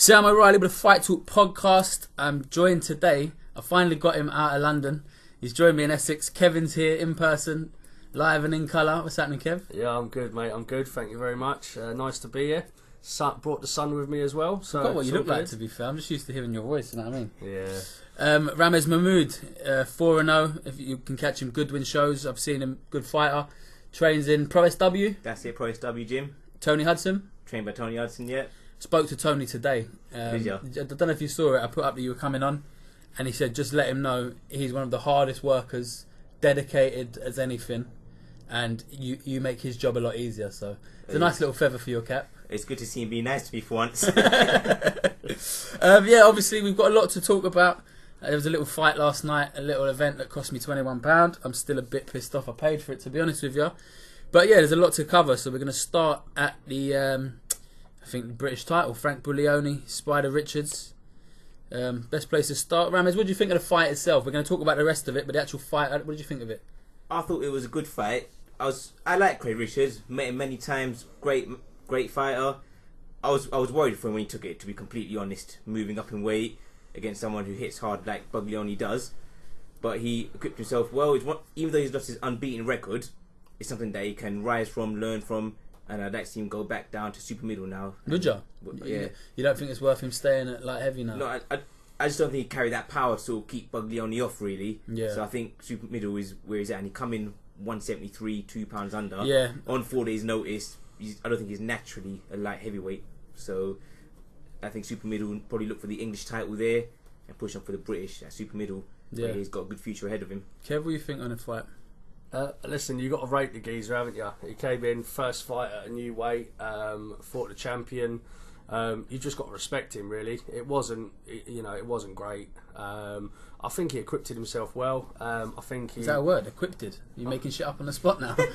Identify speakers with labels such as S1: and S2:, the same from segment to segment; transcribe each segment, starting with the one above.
S1: Sam O'Reilly with the Fight Talk podcast. I'm joined today. I finally got him out of London. He's joined me in Essex. Kevin's here in person, live and in colour. What's happening, Kev?
S2: Yeah, I'm good, mate. I'm good. Thank you very much. Nice to be here. Brought the sun with me as well. So
S1: I forgot what you look like, to be fair. I'm just used to hearing your voice, you know what I mean?
S2: Yeah.
S1: Ramez Mahmood, 4-0. If you can catch him, good win shows. I've seen him, good fighter. Trains in Pro SW.
S3: That's it, Pro SW gym.
S1: Tony Hudson.
S3: Trained by Tony Hudson, yeah.
S1: Spoke to Tony today. I don't know if you saw it. I put up that you were coming on, and he said just let him know he's one of the hardest workers, dedicated as anything, and you make his job a lot easier. So it's a nice little feather for your cap.
S3: It's good to see him be nice to me for once.
S1: Yeah, obviously we've got a lot to talk about. There was a little fight last night, a little event that cost me £21. I'm still a bit pissed off. I paid for it, to be honest with you. But yeah, there's a lot to cover. So we're going to start at the I think the British title, Frank Buglioni, Spider Richards. Best place to start. Ramez, what do you think of the fight itself? We're going to talk about the rest of it, but the actual fight, what did you think of it?
S3: I thought it was a good fight. I like Craig Richards. Met him many times. Great fighter. I was worried for him when he took it, to be completely honest. Moving up in weight against someone who hits hard like Buglioni does, but he equipped himself well. Even though he's lost his unbeaten record, it's something that he can rise from, learn from. And I'd like to see him go back down to super middle now.
S1: Would you?
S3: Yeah.
S1: You don't think it's worth him staying at light heavy now?
S3: No, I just don't think he carry that power to sort of keep Buglioni off, really.
S1: Yeah.
S3: So I think super middle is where he's at. And he come in 173, 2 pounds under.
S1: Yeah.
S3: On 4 days' notice. I don't think he's naturally a light heavyweight. So I think super middle will probably look for the English title there and push on for the British at super middle. Yeah. He's got a good future ahead of him.
S1: Kev, what do you think on the fight?
S2: Listen, you got to rate the geezer, haven't you? He came in first fight at a new weight, fought the champion. You just got to respect him, really. It wasn't great. I think he equipped himself well. I think
S1: is that a word? Equipped? You making shit up on the spot now?
S2: I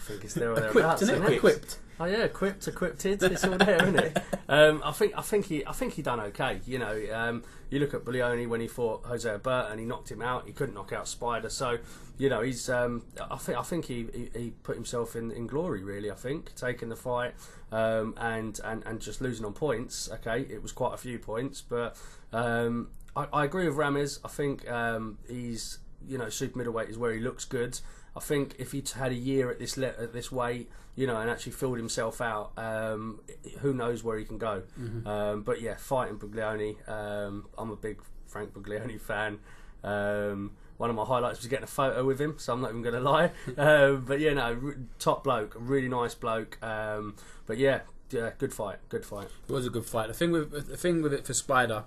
S2: think it's there or thereabouts.
S1: Equipped.
S2: Oh yeah, equipped. It's all there, isn't it? I think he done okay. You know, you look at Buglioni when he fought Jose Alberto, he knocked him out. He couldn't knock out Spider. So, you know, he's. I think he put himself in glory. Really, I think taking the fight and just losing on points. Okay, it was quite a few points, but I agree with Ramez. I think he's, you know, super middleweight is where he looks good. I think if he had a year at this weight, you know, and actually filled himself out, who knows where he can go. Mm-hmm. But yeah, fighting Buglioni. I'm a big Frank Buglioni fan. One of my highlights was getting a photo with him, so I'm not even going to lie. But yeah, no, top bloke, really nice bloke. But yeah, good fight. It
S1: was a good fight. The thing with it for Spider,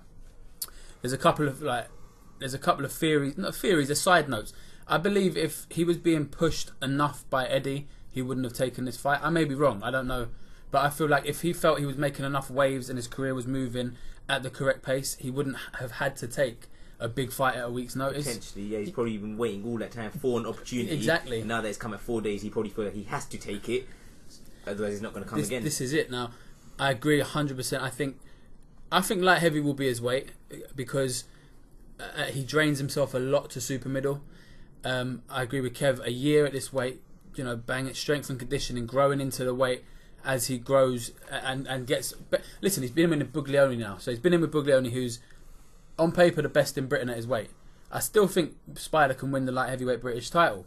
S1: there's a couple of theories, not theories, they're side notes. I believe if he was being pushed enough by Eddie, he wouldn't have taken this fight. I may be wrong, I don't know. But I feel like if he felt he was making enough waves and his career was moving at the correct pace, he wouldn't have had to take a big fight at a week's notice.
S3: Potentially, yeah. He's probably been waiting all that time for an opportunity.
S1: Exactly.
S3: And now that it's come at 4 days, he probably feels like he has to take it. Otherwise, he's not going to come again.
S1: This is it now. I agree 100%. I think light heavy will be his weight because he drains himself a lot to super middle. I agree with Kev. A year at this weight, you know, bang it, strength and conditioning, growing into the weight as he grows and gets. But listen, he's been in with Buglioni now, so he's been in with Buglioni, who's on paper the best in Britain at his weight. I still think Spider can win the light heavyweight British title,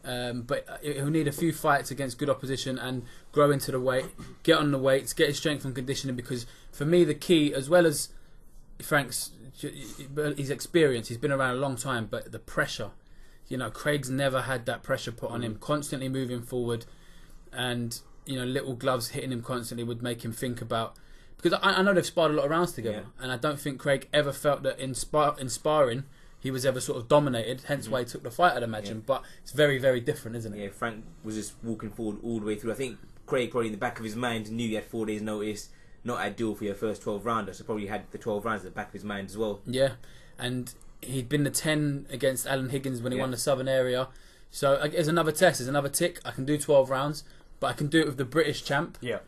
S1: but he'll need a few fights against good opposition and grow into the weight, get on the weights, get his strength and conditioning. Because for me, the key, as well as Frank's his experience, he's been around a long time, but the pressure. You know, Craig's never had that pressure put on him, constantly moving forward, and, you know, little gloves hitting him constantly would make him think about. Because I know they've sparred a lot of rounds together, and I don't think Craig ever felt that in sparring he was ever sort of dominated, hence why he took the fight, I'd imagine. Yeah. But it's very, very different, isn't it?
S3: Yeah, Frank was just walking forward all the way through. I think Craig probably in the back of his mind knew he had 4 days' notice, not ideal for your first 12 rounder, so probably had the 12 rounds at the back of his mind as well.
S1: Yeah, and he'd been the 10 against Alan Higgins when he won the Southern area. So there's another test, there's another tick. I can do 12 rounds, but I can do it with the British champ.
S3: Yeah.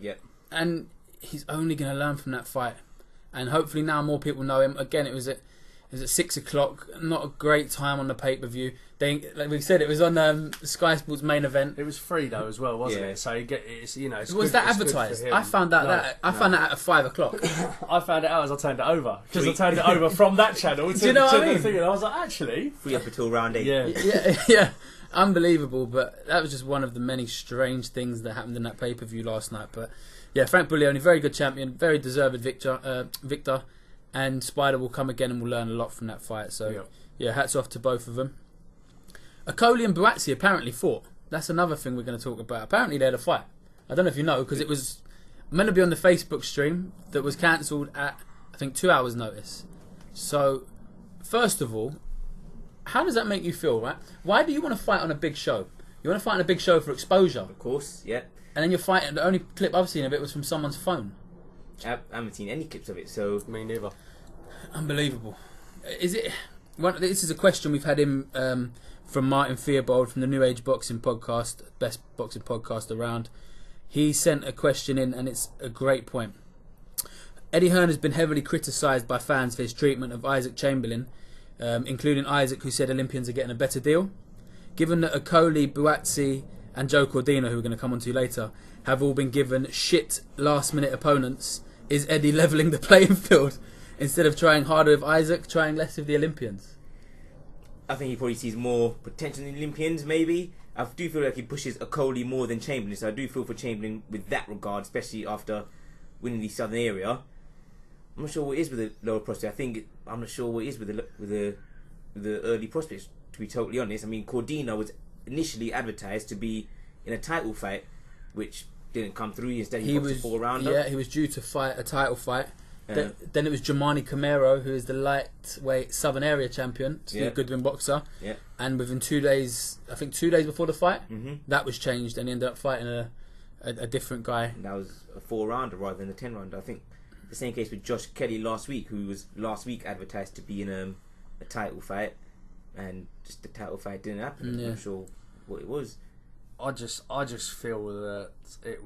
S1: And he's only going to learn from that fight. And hopefully now more people know him. Again, it was It was at 6 o'clock. Not a great time on the pay-per-view. Like we said, it was on Sky Sports main event.
S2: It was free though as well, wasn't it? So you get it's it's
S1: was
S2: good,
S1: that
S2: it's
S1: advertised?
S2: good
S1: I found out found that at 5 o'clock.
S2: I found it out as I turned it over because I turned it over from that channel to,
S1: Do you know what I mean?
S2: the thing, and I was like, actually,
S3: free up until round 8.
S1: Yeah, unbelievable. But that was just one of the many strange things that happened in that pay-per-view last night. But yeah, Frank Buglioni, very good champion, very deserved victor, and Spider will come again and we'll learn a lot from that fight. So yeah, hats off to both of them. Akoli and Buatsi apparently fought. That's another thing we're going to talk about. Apparently they had a fight. I don't know if you know, because it was meant to be on the Facebook stream that was cancelled at, I think, 2 hours' notice. So, first of all, how does that make you feel, right? Why do you want to fight on a big show? You want to fight on a big show for exposure.
S3: Of course, yeah.
S1: And then you're fighting, the only clip I've seen of it was from someone's phone.
S3: I haven't seen any clips of it, so...
S2: Me neither.
S1: Unbelievable. Is it... Well, this is a question we've had in... from Martin Theobald from the New Age Boxing Podcast, best boxing podcast around. He sent a question in and it's a great point. Eddie Hearn has been heavily criticised by fans for his treatment of Isaac Chamberlain, including Isaac, who said Olympians are getting a better deal. Given that Akoli, Buatsi and Joe Cordina, who we're going to come on to later, have all been given shit last minute opponents, is Eddie levelling the playing field? Instead of trying harder with Isaac, trying less with the Olympians?
S3: I think he probably sees more potential in the Olympians, maybe. I do feel like he pushes Akoli more than Chamberlain, so I do feel for Chamberlain with that regard, especially after winning the Southern area. I'm not sure what it is with the lower prospects. I'm not sure what it is with the early prospects, to be totally honest. I mean, Cordina was initially advertised to be in a title fight, which didn't come through. Instead, he boxed a 4-rounder.
S1: Yeah, he was due to fight a title fight. Then it was Jamani Camaro, who is the lightweight Southern Area champion, Steve Goodwin boxer. Yeah. And within 2 days, I think 2 days before the fight, that was changed, and he ended up fighting a different guy.
S3: And that was a 4-rounder rather than a 10-rounder. I think the same case with Josh Kelly last week, who was last week advertised to be in a title fight, and just the title fight didn't happen. I'm not sure what it was.
S2: I just feel that it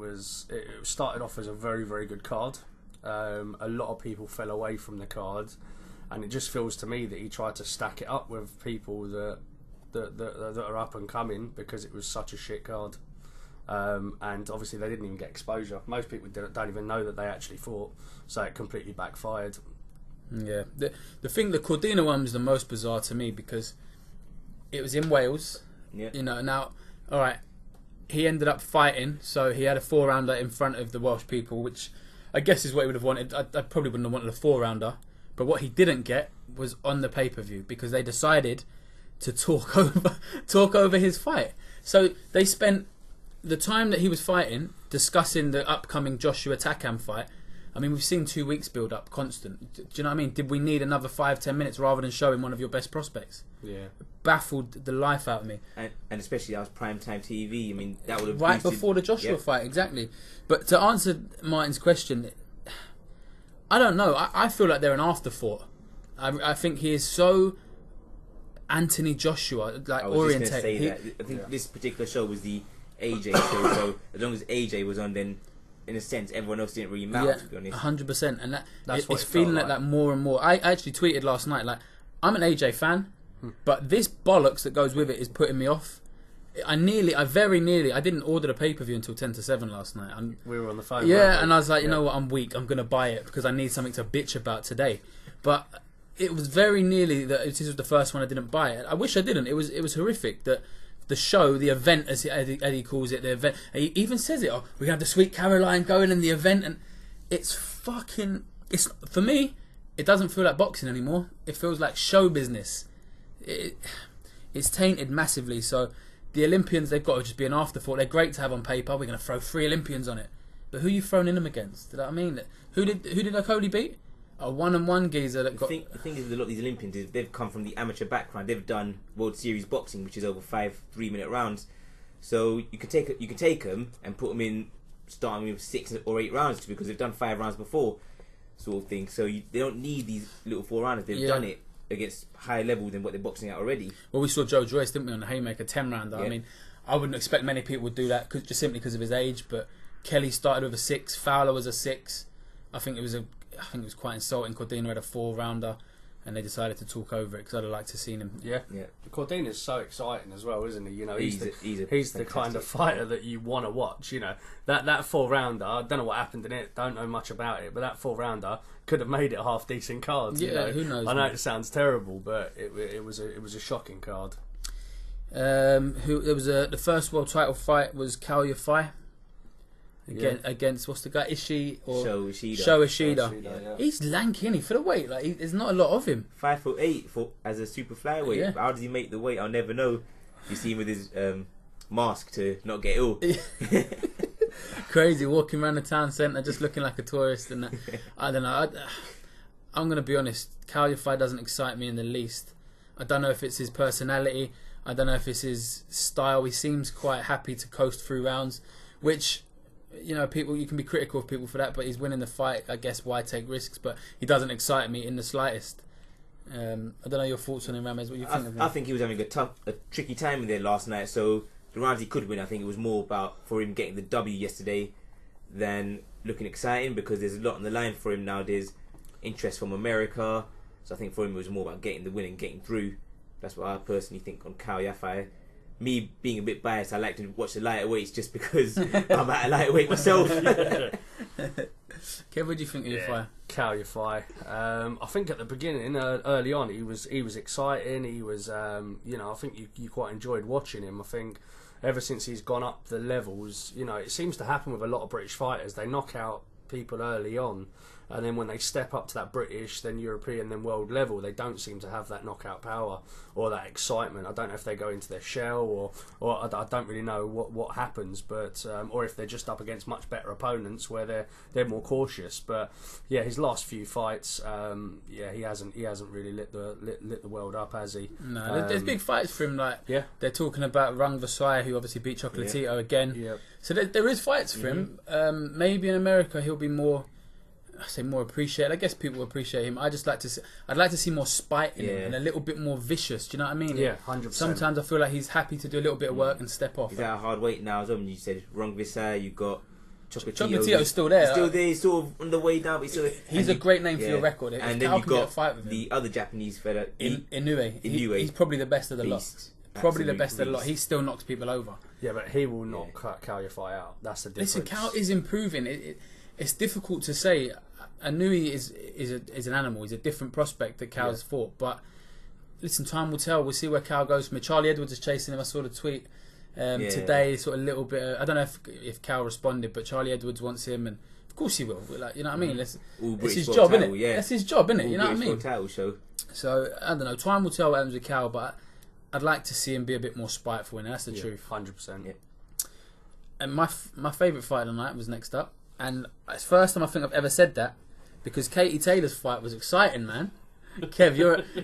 S2: started off as a very, very good card. A lot of people fell away from the card, and it just feels to me that he tried to stack it up with people that are up and coming because it was such a shit card. And obviously they didn't even get exposure. Most people don't even know that they actually fought, so it completely backfired.
S1: Yeah, the thing, the Cordina one was the most bizarre to me because it was in Wales. Yeah. You know, now, all right, he ended up fighting, so he had a 4-rounder in front of the Welsh people, which I guess is what he would have wanted. I probably wouldn't have wanted a 4-rounder, but what he didn't get was on the pay-per-view because they decided to talk over his fight. So they spent the time that he was fighting discussing the upcoming Joshua Takam fight. I mean, we've seen 2 weeks build up constant. Do you know what I mean? Did we need another 5-10 minutes rather than showing one of your best prospects?
S2: Yeah.
S1: Baffled the life out of me.
S3: And especially that was primetime TV. I mean, that would have
S1: right before the Joshua fight, exactly. But to answer Martin's question, I don't know. I feel like they're an afterthought. I think he is so Anthony Joshua orientated.
S3: I think this particular show was the AJ show, so as long as AJ was on, then in a sense everyone else didn't really matter, to be honest.
S1: 100%, and it's feeling like that more and more. I actually tweeted last night, like, I'm an AJ fan, but this bollocks that goes with it is putting me off. I didn't order the pay-per-view until 10 to 7 last night.
S2: We were on the phone.
S1: Yeah, and I was like, you know what, I'm weak. I'm going to buy it because I need something to bitch about today. But it was very nearly that this was the first one I didn't buy it. I wish I didn't. It was horrific that the show, the event, as Eddie calls it, the event. He even says it. Oh, we have the Sweet Caroline going in the event, and it's for me. It doesn't feel like boxing anymore. It feels like show business. It's tainted massively. So the Olympians, they've got to just be an afterthought. They're great to have on paper. We're going to throw 3 Olympians on it, but who are you throwing in them against? Do you know what I mean? Who did Akoli beat? A 1-on-1 geezer that got.
S3: The thing is with a lot of these Olympians is they've come from the amateur background. They've done World Series boxing, which is over 5 3-minute rounds. So you can take them and put them in, starting with 6 or 8 rounds because they've done 5 rounds before, sort of thing. So they don't need these little 4-rounders. They've done it against higher level than what they're boxing at already. Well,
S1: we saw Joe Joyce, didn't we, on the Haymaker 10-rounder? I mean, I wouldn't expect many people would do that just simply because of his age. But Kelly started with a 6, Fowler was a 6. I think it was quite insulting. Cordina had a 4-rounder. and they decided to talk over it because I'd have liked to seen him.
S2: Yeah. Cordina's so exciting as well, isn't he? You know, he's the kind of fighter that you want to watch. You know, that 4-rounder. I don't know what happened in it. Don't know much about it, but that 4-rounder could have made it a half decent card.
S1: Yeah,
S2: you know?
S1: who knows?
S2: I know it sounds terrible, but it was a shocking card.
S1: The first world title fight was Kal Yafai against what's the guy, Ishii or
S3: Sho Ishida.
S1: Sho Ishida.
S2: Yeah.
S1: He's lanky, isn't he, for the weight. Like there's not a lot of him.
S3: 5'8" as a super flyweight.
S1: Yeah.
S3: How does he make the weight? I'll never know. You see him with his mask to not get ill.
S1: Crazy, walking around the town centre just looking like a tourist and that. I don't know. I'm gonna be honest. Kal Yafai doesn't excite me in the least. I don't know if it's his personality. I don't know if it's his style. He seems quite happy to coast through rounds, which, you know, you can be critical of people for that, but he's winning the fight. I guess why take risks? But he doesn't excite me in the slightest. I don't know your thoughts on him, Ramez. What you think of him?
S3: I think he was having a tricky time in there last night. So the rounds he could win, I think it was more about for him getting the W yesterday than looking exciting, because there's a lot on the line for him now. There's interest from America, so I think for him it was more about getting the win and getting through. That's what I personally think on Kal Yafai. Me being a bit biased, I like to watch the lighter weights just because I'm at a lighter weight myself.
S1: Kev, what do you think of Yafai?
S2: Kal Yafai. I think at the beginning, early on, he was exciting. He was, you know, I think you quite enjoyed watching him. I think ever since he's gone up the levels, you know, it seems to happen with a lot of British fighters. They knock out people early on, and then when they step up to that British, then European, then world level, they don't seem to have that knockout power or that excitement. I don't know if they go into their shell or I don't really know what happens, but or if they're just up against much better opponents where they're more cautious. But yeah, his last few fights, he hasn't really lit the world up, has he?
S1: No, there's big fights for him. Like they're talking about Rung Vasai, who obviously beat Chocolatito again.
S2: Yeah.
S1: So there is fights for him. Maybe in America he'll be more. I say more appreciated. I guess people appreciate him. I'd like to see more spite in him and a little bit more vicious. Do you know what I mean?
S2: Yeah, 100%.
S1: Sometimes I feel like he's happy to do a little bit of work and step off.
S3: He's at a hard weight now as well. You said Rung Visay, you got
S1: Chocolatito's still there.
S3: He's still there. He's sort of on the way down. But
S1: he's a great name for your record.
S3: And then you've got the other Japanese fella,
S1: Inoue. He's probably the best of the lot. Probably the best of the lot. He still knocks people over.
S2: Yeah, but he will not cut Kal Yafai out. That's the difference.
S1: Listen, Kal is improving. It's difficult to say. Anui is an animal. He's a different prospect that Cal's fought. But listen, time will tell. We'll see where Cal goes from it. Charlie Edwards is chasing him. I saw the tweet today. Sort of a little bit. I don't know if Cal responded, but Charlie Edwards wants him, and of course he will. Like, you know what I mean? It's his job, isn't it? That's his job, isn't it? You know what I mean?
S3: Title show.
S1: So I don't know. Time will tell what happens with Cal, but I'd like to see him be a bit more spiteful, and that's the truth.
S2: 100%. Yeah.
S1: And my favourite fight of the night was next up, and it's the first time I think I've ever said that. Because Katie Taylor's fight was exciting, man. Kev,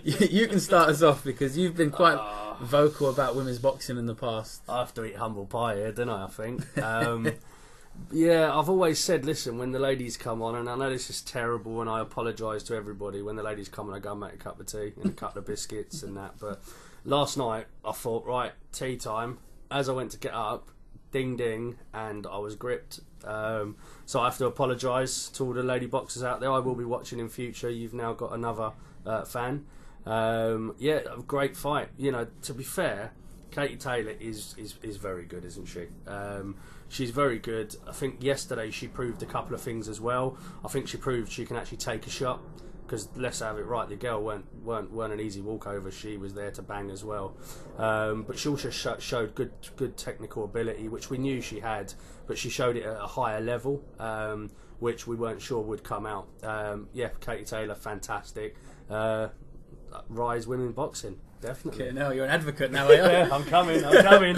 S1: you can start us off because you've been quite vocal about women's boxing in the past.
S2: I have to eat humble pie here, don't I think. Yeah, I've always said, listen, when the ladies come on, and I know this is terrible and I apologise to everybody, when the ladies come on I go and make a cup of tea and a couple of biscuits and that, but last night I thought, right, tea time. As I went to get up, ding ding, and I was gripped. So I have to apologise to all the lady boxers out there. I will be watching in future. You've now got another fan. Yeah, a great fight. You know, to be fair, Katie Taylor is very good, isn't she? She's very good. I think yesterday she proved a couple of things as well. I think she proved she can actually take a shot. Because let's have it right, the girl weren't an easy walkover. She was there to bang as well, but she also showed good technical ability, which we knew she had, but she showed it at a higher level, which we weren't sure would come out. Yeah, Katie Taylor, fantastic. Rise women boxing, definitely.
S1: Okay, now you're an advocate now, are you?
S2: Yeah, I'm coming.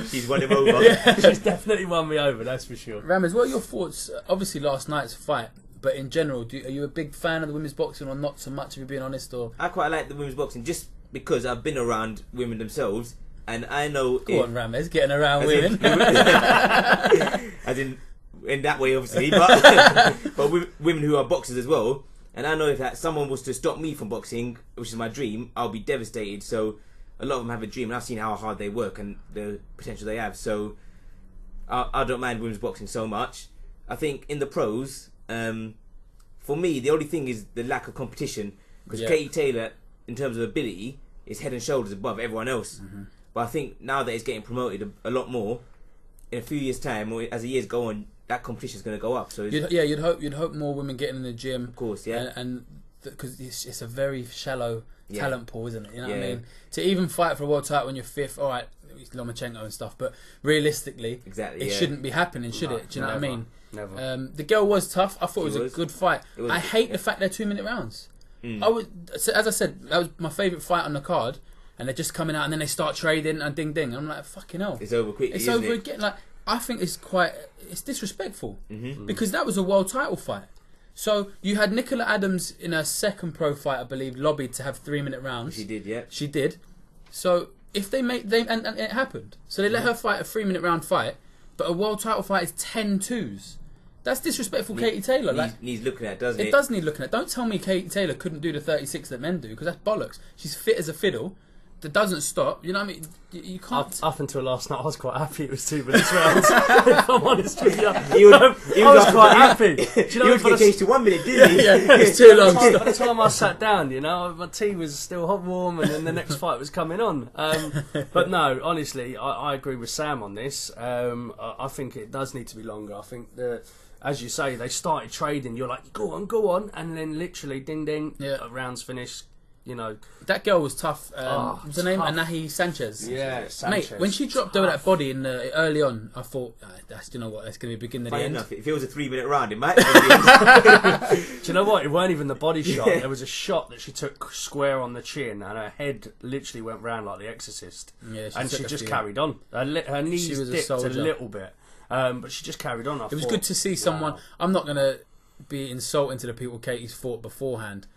S3: She's won him over.
S2: Yeah, she's definitely won me over, that's for sure.
S1: Ramez, what are your thoughts? Obviously, last night's fight. But in general, are you a big fan of the women's boxing or not so much, if you're being honest? Or
S3: I quite like the women's boxing just because I've been around women themselves and I know...
S1: Go on, Ramez, getting around women.
S3: As in that way, obviously, but women who are boxers as well. And I know if that someone was to stop me from boxing, which is my dream, I'll be devastated. So a lot of them have a dream and I've seen how hard they work and the potential they have. So I don't mind women's boxing so much. I think in the pros... for me, the only thing is the lack of competition. Because Katie Taylor, in terms of ability, is head and shoulders above everyone else. But I think now that he's getting promoted a lot more, in a few years' time, or as the years go on, that competition is going to go up. So
S1: you'd hope more women getting in the gym.
S3: Of course, yeah.
S1: And because it's a very shallow talent pool, isn't it? You know what I mean? To even fight for a world title when you're fifth, all right, Lomachenko and stuff, but realistically, it shouldn't be happening, should it? Do you know what I mean?
S2: Never.
S1: The girl was tough. I thought it was a good fight. I hate the fact they're 2-minute rounds. As I said, that was my favourite fight on the card, and they're just coming out and then they start trading and ding ding. I'm like, fucking hell.
S3: It's over quickly.
S1: It's over again. Like, I think it's disrespectful because that was a world title fight. So you had Nicola Adams in her second pro fight, I believe, lobbied to have 3-minute rounds.
S3: She did, yeah.
S1: She did. So if they and it happened. So they let her fight a 3-minute round fight, but a world title fight is 10-2s. That's disrespectful, Katie Taylor.
S3: Needs looking at, doesn't it?
S1: It does need looking at. Don't tell me Katie Taylor couldn't do the 36 that men do, because that's bollocks. She's fit as a fiddle. That doesn't stop. You know what I mean? You can't.
S2: Up until last night, I was quite happy it was 2 minutes rounds. If I'm honest with you,
S3: I
S2: was quite happy. Do you know,
S3: you would get changed to 1 minute, didn't he?
S1: It's too long.
S2: By the time I sat down, you know, my tea was still hot warm, and then the next fight was coming on. But no, honestly, I agree with Sam on this. I think it does need to be longer. I think as you say, they started trading. You're like, go on, and then literally, ding ding, rounds finished. You know,
S1: that girl was tough. What's her name? Anahi Sanchez.
S2: Yeah, Sanchez.
S1: Mate, when she dropped over that body in early on, I thought, that's going to be beginning of the end.
S3: Enough, if it was a 3-minute round, it might.
S2: Do you know what? It weren't even the body shot. There was a shot that she took square on the chin, and her head literally went round like The Exorcist. Yeah, she just carried on. Her knees dipped a little bit, but she just carried on.
S1: It was good to see someone. I'm not going to be insulting to the people Katie's fought beforehand,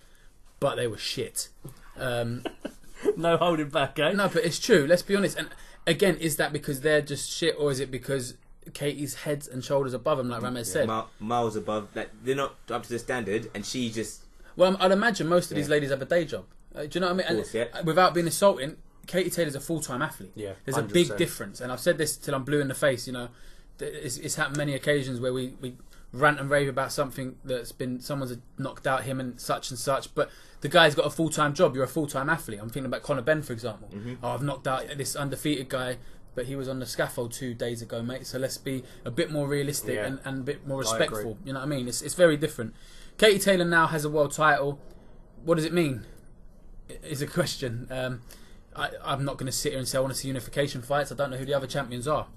S1: but they were shit.
S2: No holding back, eh?
S1: No, but it's true. Let's be honest. And again, is that because they're just shit, or is it because Katie's head and shoulders above them, like Ramez said?
S3: Miles above. Like, they're not up to the standard, and she just...
S1: Well, I'd imagine most of these ladies have a day job. Do you know what I mean? Of course, and without being insulting, Katie Taylor's a full-time athlete.
S2: Yeah,
S1: there's 100%. A big difference. And I've said this till I'm blue in the face, you know. It's happened many occasions where we rant and rave about something that's been... Someone's knocked out him and such, but... The guy's got a full-time job. You're a full-time athlete. I'm thinking about Conor Benn, for example. Oh, I've knocked out this undefeated guy, but he was on the scaffold 2 days ago, mate. So let's be a bit more realistic and a bit more respectful. You know what I mean? It's very different. Katie Taylor now has a world title. What does it mean? Is a question. I'm not going to sit here and say I want to see unification fights. I don't know who the other champions are.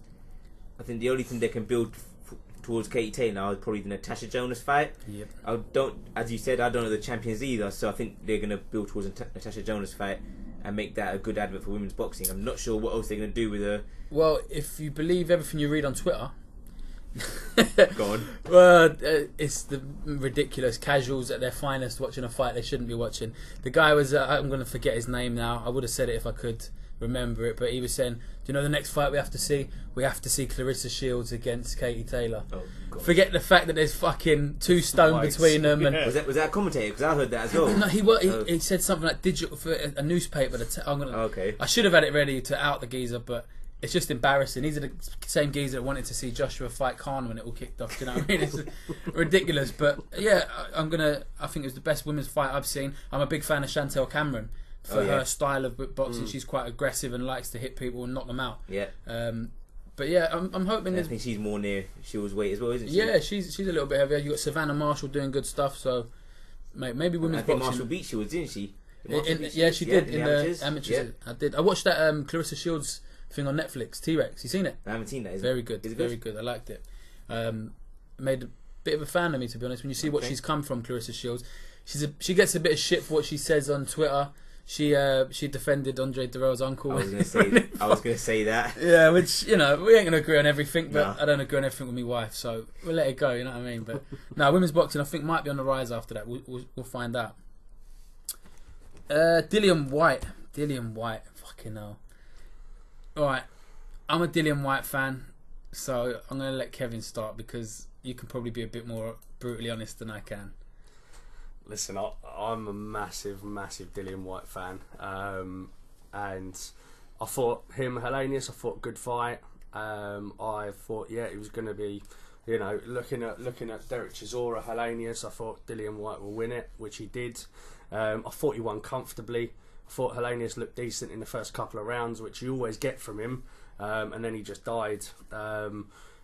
S3: I think the only thing they can build towards Katie Taylor now is probably the Natasha Jonas fight. Yep. As you said, I don't know the champions either, so I think they're going to build towards the Natasha Jonas fight and make that a good advert for women's boxing. I'm not sure what else they're going to do with her.
S1: Well, if you believe everything you read on Twitter,
S3: go on.
S1: Well, it's the ridiculous casuals at their finest watching a fight they shouldn't be watching. The guy was, I'm going to forget his name now. I would have said it if I could remember it, but he was saying, do you know the next fight we have to see? We have to see Clarissa Shields against Katie Taylor. Oh, God. Forget the fact that there's fucking 2 stone
S2: Whyte
S1: between them. And
S3: was that a commentator? Because I heard that as well.
S1: No, he said something like digital for a newspaper.
S3: Okay.
S1: I should have had it ready to out the geezer, but it's just embarrassing. These are the same geezer that wanted to see Joshua fight Khan when it all kicked off. Do you know what I mean? It's ridiculous. But yeah, I think it was the best women's fight I've seen. I'm a big fan of Chantel Cameron. For her style of boxing, she's quite aggressive and likes to hit people and knock them out.
S3: Yeah.
S1: But yeah, I'm hoping.
S3: I think she's more near Shields' weight as well, isn't she?
S1: Yeah, she's a little bit heavier. You got Savannah Marshall doing good stuff, so maybe women's boxing.
S3: Marshall beat Shields, didn't she?
S1: She did in the amateurs.
S3: Yeah.
S1: I did. I watched that Clarissa Shields thing on Netflix. T-Rex. You seen it?
S3: I haven't seen that.
S1: Very good. Very good. I liked it. Made a bit of a fan of me, to be honest. When you see what she's come from, Clarissa Shields, she gets a bit of shit for what she says on Twitter. She defended Andre Dirrell's uncle.
S3: I was going to say that.
S1: Yeah, which, you know, we ain't going to agree on everything, but I don't agree on everything with my wife, so we'll let it go, you know what I mean? But no, women's boxing I think might be on the rise after that. We'll find out. Dillian Whyte, fucking hell. Alright, I'm a Dillian Whyte fan, so I'm going to let Kevin start because you can probably be a bit more brutally honest than I can.
S2: Listen, I'm a massive Dillian Whyte fan, and I thought him Hellenius. I thought good fight. I thought it was going to be You know, looking at Derek Chisora, Helenius, I thought Dillian Whyte will win it, which he did. I thought he won comfortably. I thought Helenius looked decent in the first couple of rounds, which you always get from him, and then he just died.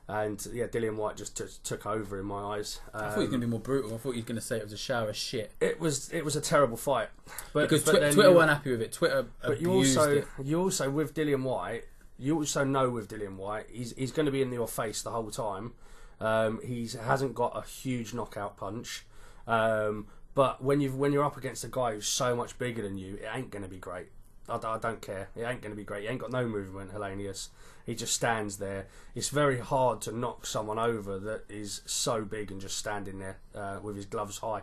S2: And yeah, Dillian Whyte just took over in my eyes.
S1: I thought he was going to be more brutal. I thought he was going to say it was a shower of shit.
S2: It was a terrible fight,
S1: because Twitter weren't happy with it. Twitter abused it.
S2: You also with Dillian Whyte, you also know with Dillian Whyte, he's going to be in your face the whole time. He hasn't got a huge knockout punch, but when you're up against a guy who's so much bigger than you, it ain't going to be great. I don't care. It ain't going to be great. He ain't got no movement, Helenius. He just stands there. It's very hard to knock someone over that is so big and just standing there with his gloves high.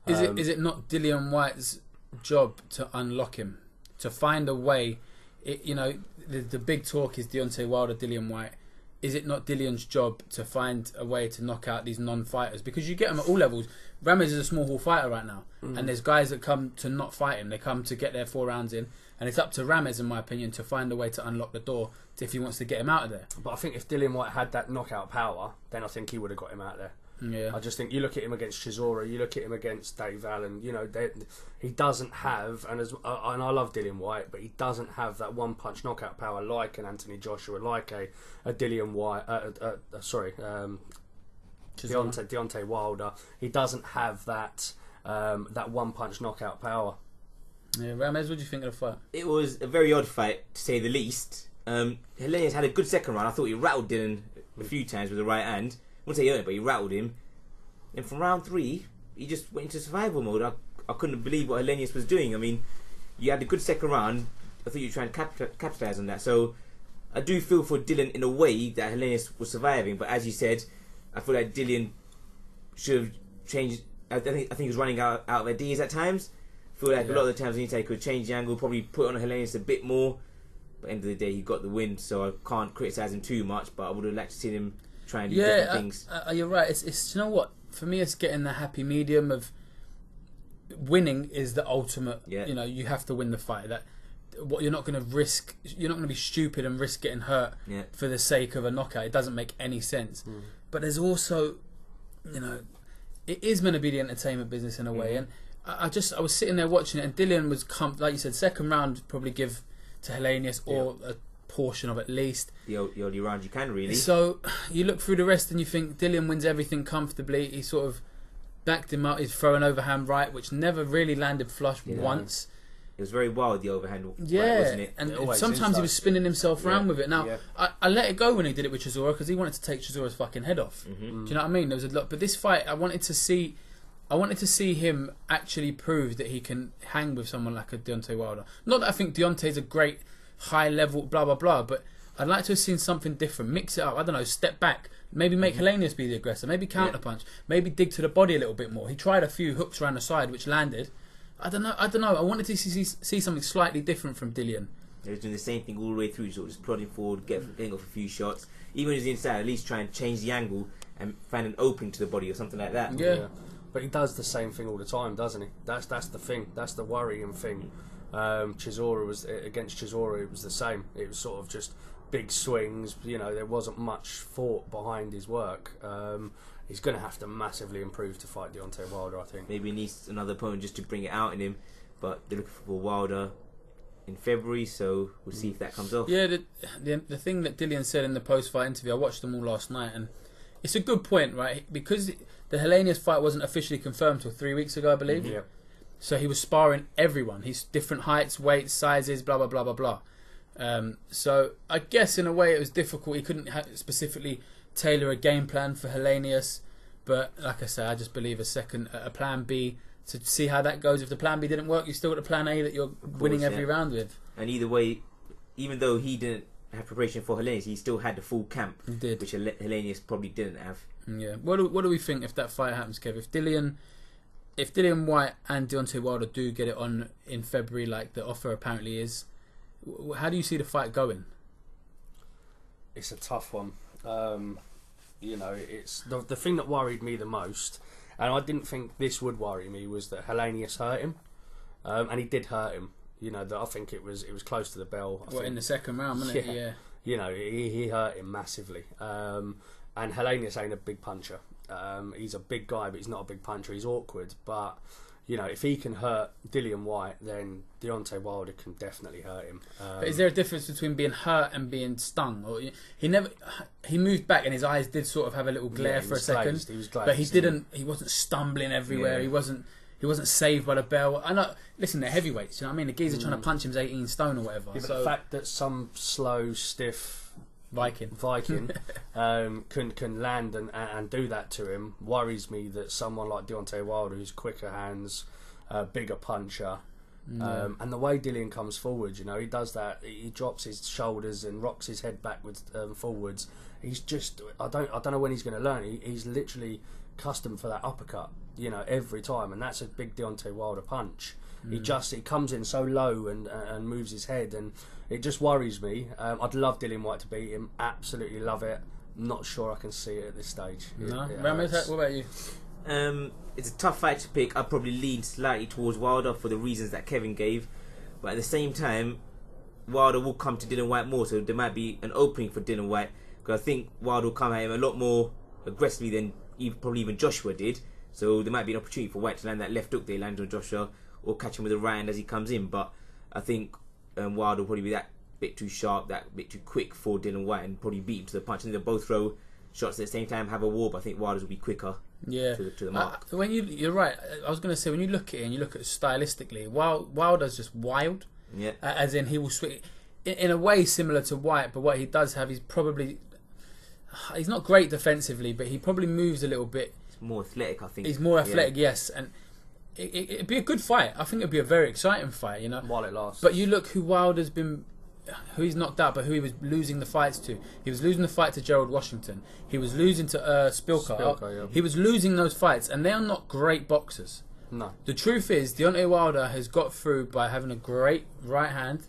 S1: Is it not Dillian Whyte's job to unlock him, to find a way? The big talk is Deontay Wilder, Dillian Whyte. Is it not Dillian's job to find a way to knock out these non-fighters? Because you get them at all levels. Ramez is a small hall fighter right now, and there's guys that come to not fight him. They come to get their 4 rounds in, and it's up to Ramez, in my opinion, to find a way to unlock the door if he wants to get him out of there.
S2: But I think if Dillian Whyte had that knockout power, then I think he would have got him out there.
S1: Yeah.
S2: I just think you look at him against Chisora, you look at him against Dave Allen. You know, he doesn't have, and I love Dillian Whyte, but he doesn't have that one punch knockout power like an Anthony Joshua, like a Dillian Whyte. Deontay Wilder. He doesn't have that one punch knockout power.
S1: Yeah, Ramez, what do you think of the fight?
S3: It was a very odd fight, to say the least. Helenius had a good second round. I thought he rattled Dylan a few times with the right hand. I wouldn't say he earned it, but he rattled him. And from round 3, he just went into survival mode. I couldn't believe what Helenius was doing. I mean, you had a good second round. I thought you were trying to capitalise on that. So I do feel for Dylan in a way that Helenius was surviving. But as you said, I feel like Dylan should have changed. I think he was running out of ideas at times. I feel like a lot of the times he could change the angle, probably put on Helenius a bit more. But at the end of the day, he got the win, so I can't criticise him too much. But I would have liked to see him try and do different things.
S1: You're right. It's you know what? For me, it's getting the happy medium of winning is the ultimate.
S3: Yeah.
S1: You know, you have to win the fight. That what you're not going to risk. You're not going to be stupid and risk getting hurt for the sake of a knockout. It doesn't make any sense. But there's also, you know, it is meant to be the entertainment business in a way. And I was sitting there watching it, and Dillian was like you said, second round probably give to Helenius or a portion of at least.
S3: The only round you can, really.
S1: So you look through the rest and you think Dillian wins everything comfortably. He sort of backed him up. He's throwing overhand right, which never really landed flush once.
S3: It was very wild, the overhand right, wasn't it?
S1: And sometimes he was spinning himself around with it. Now, I let it go when he did it with Chisora because he wanted to take Chisora's fucking head off. Do you know what I mean? There was a lot, but this fight, I wanted to see him actually prove that he can hang with someone like a Deontay Wilder. Not that I think Deontay's a great high level blah blah blah, but I'd like to have seen something different. Mix it up. I don't know. Step back. Maybe make Helenius be the aggressor. Maybe counterpunch. Maybe dig to the body a little bit more. He tried a few hooks around the side, which landed. I don't know. I wanted to see something slightly different from Dillian.
S3: He was doing the same thing all the way through, sort of just plodding forward, getting off a few shots. Even when he's inside, at least try and change the angle and find an opening to the body or something like that.
S2: Yeah. But he does the same thing all the time, doesn't he? That's the thing. That's the worrying thing. Chisora was against Chisora. It was the same. It was sort of just big swings. You know, there wasn't much thought behind his work. He's going to have to massively improve to fight Deontay Wilder, I think.
S3: Maybe he needs another opponent just to bring it out in him. But they're looking for Wilder in February, so we'll see if that comes off.
S1: Yeah, the thing that Dillian said in the post-fight interview, I watched them all last night, and it's a good point, right? Because the Helenius fight wasn't officially confirmed till 3 weeks ago, I believe.
S2: Yeah.
S1: So he was sparring everyone. He's different heights, weights, sizes, blah, blah, blah, blah, blah. So I guess in a way it was difficult. He couldn't specifically tailor a game plan for Helenius. But like I say, I just believe a plan B to see how that goes. If the plan B didn't work, you still got a plan A that you're winning every round with.
S3: And either way, even though he didn't have preparation for Helenius, he still had the full camp,
S1: He did.
S3: which Helenius probably didn't have.
S1: Yeah. What do we think if that fight happens, Kev? If Dillian Whyte and Deontay Wilder do get it on in February, like the offer apparently is, how do you see the fight going?
S2: It's a tough one. You know, it's the thing that worried me the most, and I didn't think this would worry me, was that Helenius hurt him, and he did hurt him. You know, that I think it was close to the bell.
S1: In the second round, wasn't it? Yeah.
S2: You know, he hurt him massively. And Helenius ain't a big puncher. He's a big guy, but he's not a big puncher. He's awkward, but if he can hurt Dillian Whyte, then Deontay Wilder can definitely hurt him.
S1: But is there a difference between being hurt and being stung? Or he moved back and his eyes did sort of have a little glare for a second.
S2: He was glazed,
S1: but he wasn't stumbling everywhere.
S3: Yeah.
S1: He wasn't saved by the bell. I know. Listen, they're heavyweights. You know what I mean? The geezer trying to punch him's 18 stone or whatever.
S2: Yeah, but the fact that some slow, stiff
S1: Viking
S2: can land and do that to him worries me. That someone like Deontay Wilder, who's quicker hands, bigger puncher, and the way Dillian comes forward, he does that. He drops his shoulders and rocks his head backwards, forwards. He's just I don't know when he's going to learn. He's literally custom for that uppercut, every time, and that's a big Deontay Wilder punch. He comes in so low and moves his head, and it just worries me. I'd love Dillian Whyte to beat him, absolutely love it. Not sure I can see it at this stage.
S1: No, Ramez, what about you?
S3: It's a tough fight to pick. I'd probably lean slightly towards Wilder for the reasons that Kevin gave, but at the same time, Wilder will come to Dillian Whyte more, so there might be an opening for Dillian Whyte, because I think Wilder will come at him a lot more aggressively than probably even Joshua did. So there might be an opportunity for Whyte to land that left hook they landed on Joshua, or catch him with a right hand as he comes in. But I think Wilder will probably be that bit too sharp, that bit too quick for Dillian Whyte, and probably beat him to the punch. And they'll both throw shots at the same time, have a war, but I think Wilder's will be quicker to the mark.
S1: When you're right. I was going to say, when you look at it and you look at it stylistically, Wilder's just wild.
S3: Yeah.
S1: As in, he will swing in a way similar to Whyte, but what he does have, he's not great defensively, but he probably moves a little bit.
S3: He's more athletic, I think.
S1: He's more athletic, yes, and it'd be a good fight. I think it'd be a very exciting fight,
S2: while it lasts.
S1: But you look who Wilder's been, who he's knocked out, but who he was losing the fights to. He was losing the fight to Gerald Washington. He was losing to Spilka.
S2: Yeah.
S1: He was losing those fights, and they are not great boxers.
S2: No.
S1: The truth is, Deontay Wilder has got through by having a great right hand,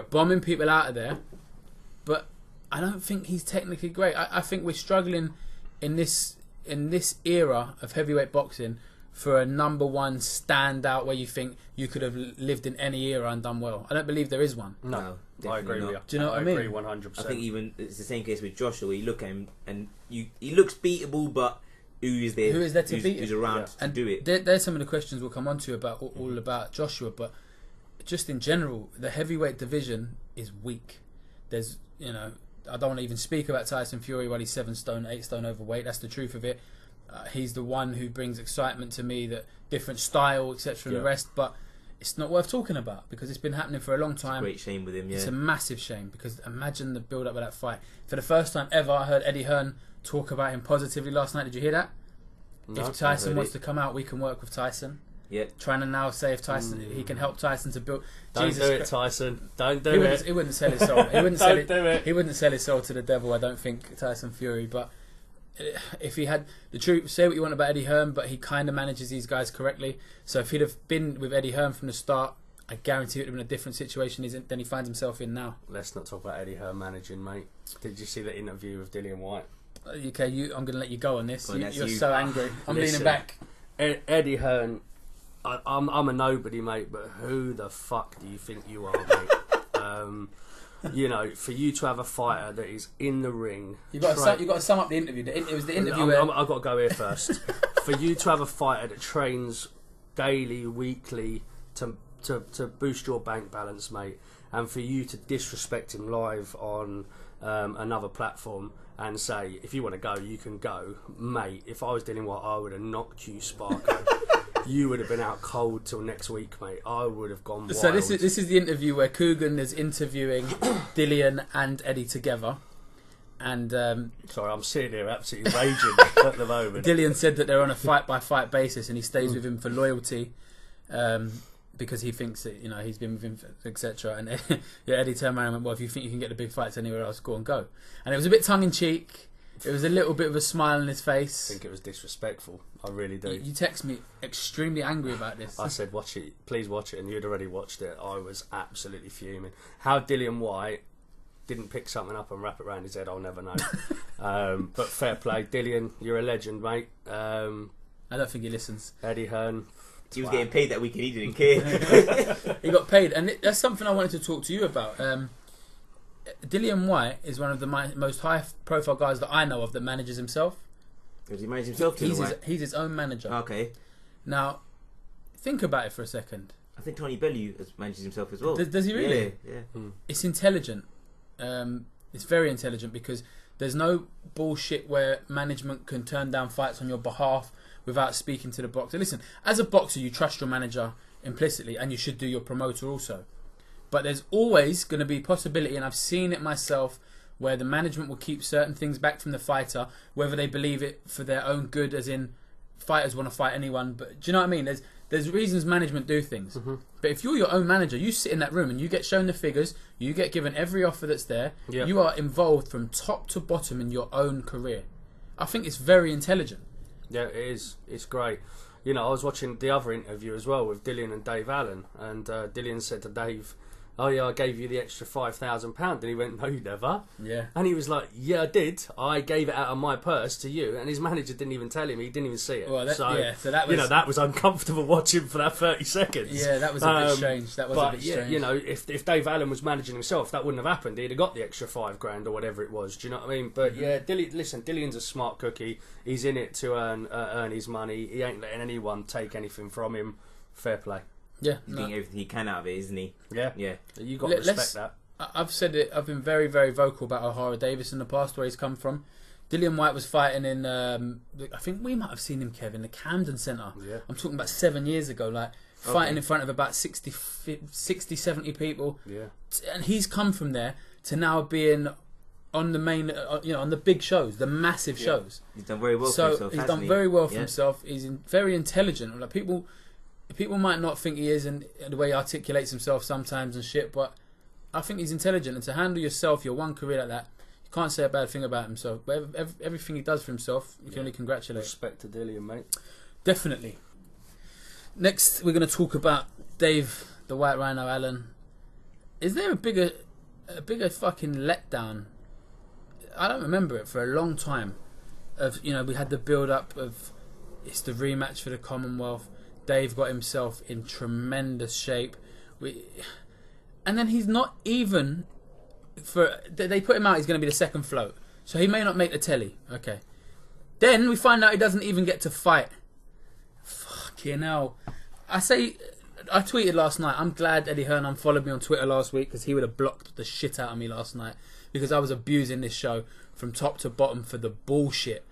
S1: bombing people out of there. But I don't think he's technically great. I think we're struggling in this era of heavyweight boxing for a number one standout where you think you could have lived in any era and done well. I don't believe there is one.
S2: No, I agree with you.
S1: Do you know what I mean?
S2: I agree 100%.
S3: I think even it's the same case with Joshua, where you look at him and he looks beatable, but who is there to beat him? Who's around to do it?
S1: There's some of the questions we'll come on to about all about Joshua, but just in general, the heavyweight division is weak. There's, I don't want to even speak about Tyson Fury while he's 7 stone, 8 stone overweight. That's the truth of it. He's the one who brings excitement to me, that different style, etc. and the rest, but it's not worth talking about because it's been happening for a long time.
S3: It's a great shame with him,
S1: It's a massive shame because imagine the build up of that fight. For the first time ever, I heard Eddie Hearn talk about him positively last night. Did you hear that?
S2: No,
S1: if Tyson wants to come out, we can work with Tyson.
S3: Yeah.
S1: Trying to now say if Tyson, he can help Tyson to build.
S2: Don't do it, Tyson. Don't do it.
S1: He wouldn't sell his soul. He wouldn't
S2: Don't do it.
S1: He wouldn't sell his soul to the devil. I don't think, Tyson Fury. But if he had the truth, say what you want about Eddie Hearn, but he kind of manages these guys correctly. So if he'd have been with Eddie Hearn from the start, I guarantee it would have been a different situation than he finds himself in now.
S2: Let's not talk about Eddie Hearn managing, mate. Did you see the interview with Dillian Whyte?
S1: Okay, I'm going to let you go on this.
S3: Well,
S1: You're so angry. I'm leaning back.
S2: Eddie Hearn, I'm a nobody, mate, but who the fuck do you think you are, mate? For you to have a fighter that is in the ring,
S1: You've got to sum up the interview. It was the interview where
S2: I've got to go here first. For you to have a fighter that trains daily, weekly to boost your bank balance, mate, and for you to disrespect him live on another platform and say, if you want to go, you can go, mate. If I was Dillian Whyte, I would have knocked you, Sparko. You would have been out cold till next week, mate. I would have gone wild.
S1: So this is the interview where Coogan is interviewing Dillian and Eddie together, and
S2: sorry, I'm sitting here absolutely raging at the moment.
S1: Dillian said that they're on a fight by fight basis, and he stays with him for loyalty, because he thinks that he's been with him, etc. And Eddie turned around and went, "Well, if you think you can get the big fights anywhere else, go and go." And it was a bit tongue in cheek. It was a little bit of a smile on his face.
S2: I think it was disrespectful. I really do.
S1: You text me extremely angry about this.
S2: I said, watch it, please watch it, and you'd already watched it. I was absolutely fuming. How Dillian Whyte didn't pick something up and wrap it around his head, I'll never know. But fair play. Dillian, you're a legend, mate.
S1: I don't think he listens.
S2: Eddie Hearn.
S3: He was getting paid that week and he didn't care.
S1: He got paid, and that's something I wanted to talk to you about. Dillian Whyte is one of the most high-profile guys that I know of that manages himself.
S3: Does he manage himself?
S1: He's his own manager.
S3: Okay.
S1: Now, think about it for a second.
S3: I think Tony Bellew manages himself as well.
S1: Does he really?
S3: Yeah.
S1: It's intelligent. It's very intelligent because there's no bullshit where management can turn down fights on your behalf without speaking to the boxer. Listen, as a boxer, you trust your manager implicitly, and you should do your promoter also. But there's always going to be possibility, and I've seen it myself, where the management will keep certain things back from the fighter, whether they believe it for their own good, as in fighters want to fight anyone. But do you know what I mean? There's reasons management do things.
S2: Mm-hmm.
S1: But if you're your own manager, you sit in that room and you get shown the figures, you get given every offer that's there, you are involved from top to bottom in your own career. I think it's very intelligent.
S2: Yeah, it is. It's great. You know, I was watching the other interview as well with Dillian and Dave Allen, and Dillian said to Dave, "Oh yeah, I gave you the extra £5,000," and he went, "No, you never."
S1: Yeah.
S2: And he was like, "Yeah, I did. I gave it out of my purse to you." And his manager didn't even tell him. He didn't even see it.
S1: Well, so that was,
S2: you know, that was uncomfortable watching for that 30 seconds.
S1: Yeah, that was a bit strange. That was a bit strange.
S2: You know, if Dave Allen was managing himself, that wouldn't have happened. He'd have got the extra $5,000 or whatever it was. Do you know what I mean? But yeah, Dillian's a smart cookie. He's in it to earn his money. He ain't letting anyone take anything from him. Fair play.
S1: Yeah,
S3: He's getting everything he can out of it, isn't he?
S2: Yeah.
S3: Yeah.
S2: You got to respect that.
S1: I've said it. I've been very, very vocal about O'Hara Davis in the past, where he's come from. Dillian Whyte was fighting in, I think we might have seen him, Kev, in the Camden Centre.
S2: Yeah.
S1: I'm talking about 7 years ago, like fighting in front of about 60, 70 people.
S2: Yeah.
S1: And he's come from there to now being on the main, on the big shows, the massive shows.
S3: He's done very well for himself.
S1: He's done very well for himself. He's very intelligent. Like people might not think he is, and the way he articulates himself sometimes and shit, but I think he's intelligent. And to handle yourself, your one career like that, you can't say a bad thing about himself. But everything he does for himself, you can only congratulate.
S2: Respect to Dillian, mate.
S1: Definitely. Next, we're going to talk about Dave, the White Rhino Allen. Is there a bigger fucking letdown? I don't remember it for a long time. We had the build up of it's the rematch for the Commonwealth. Dave got himself in tremendous shape. And then he's not even they put him out, he's going to be the second float. So he may not make the telly. Okay. Then we find out he doesn't even get to fight. Fucking hell. I tweeted last night, I'm glad Eddie Hearn unfollowed me on Twitter last week, because he would have blocked the shit out of me last night, because I was abusing this show from top to bottom for the bullshit.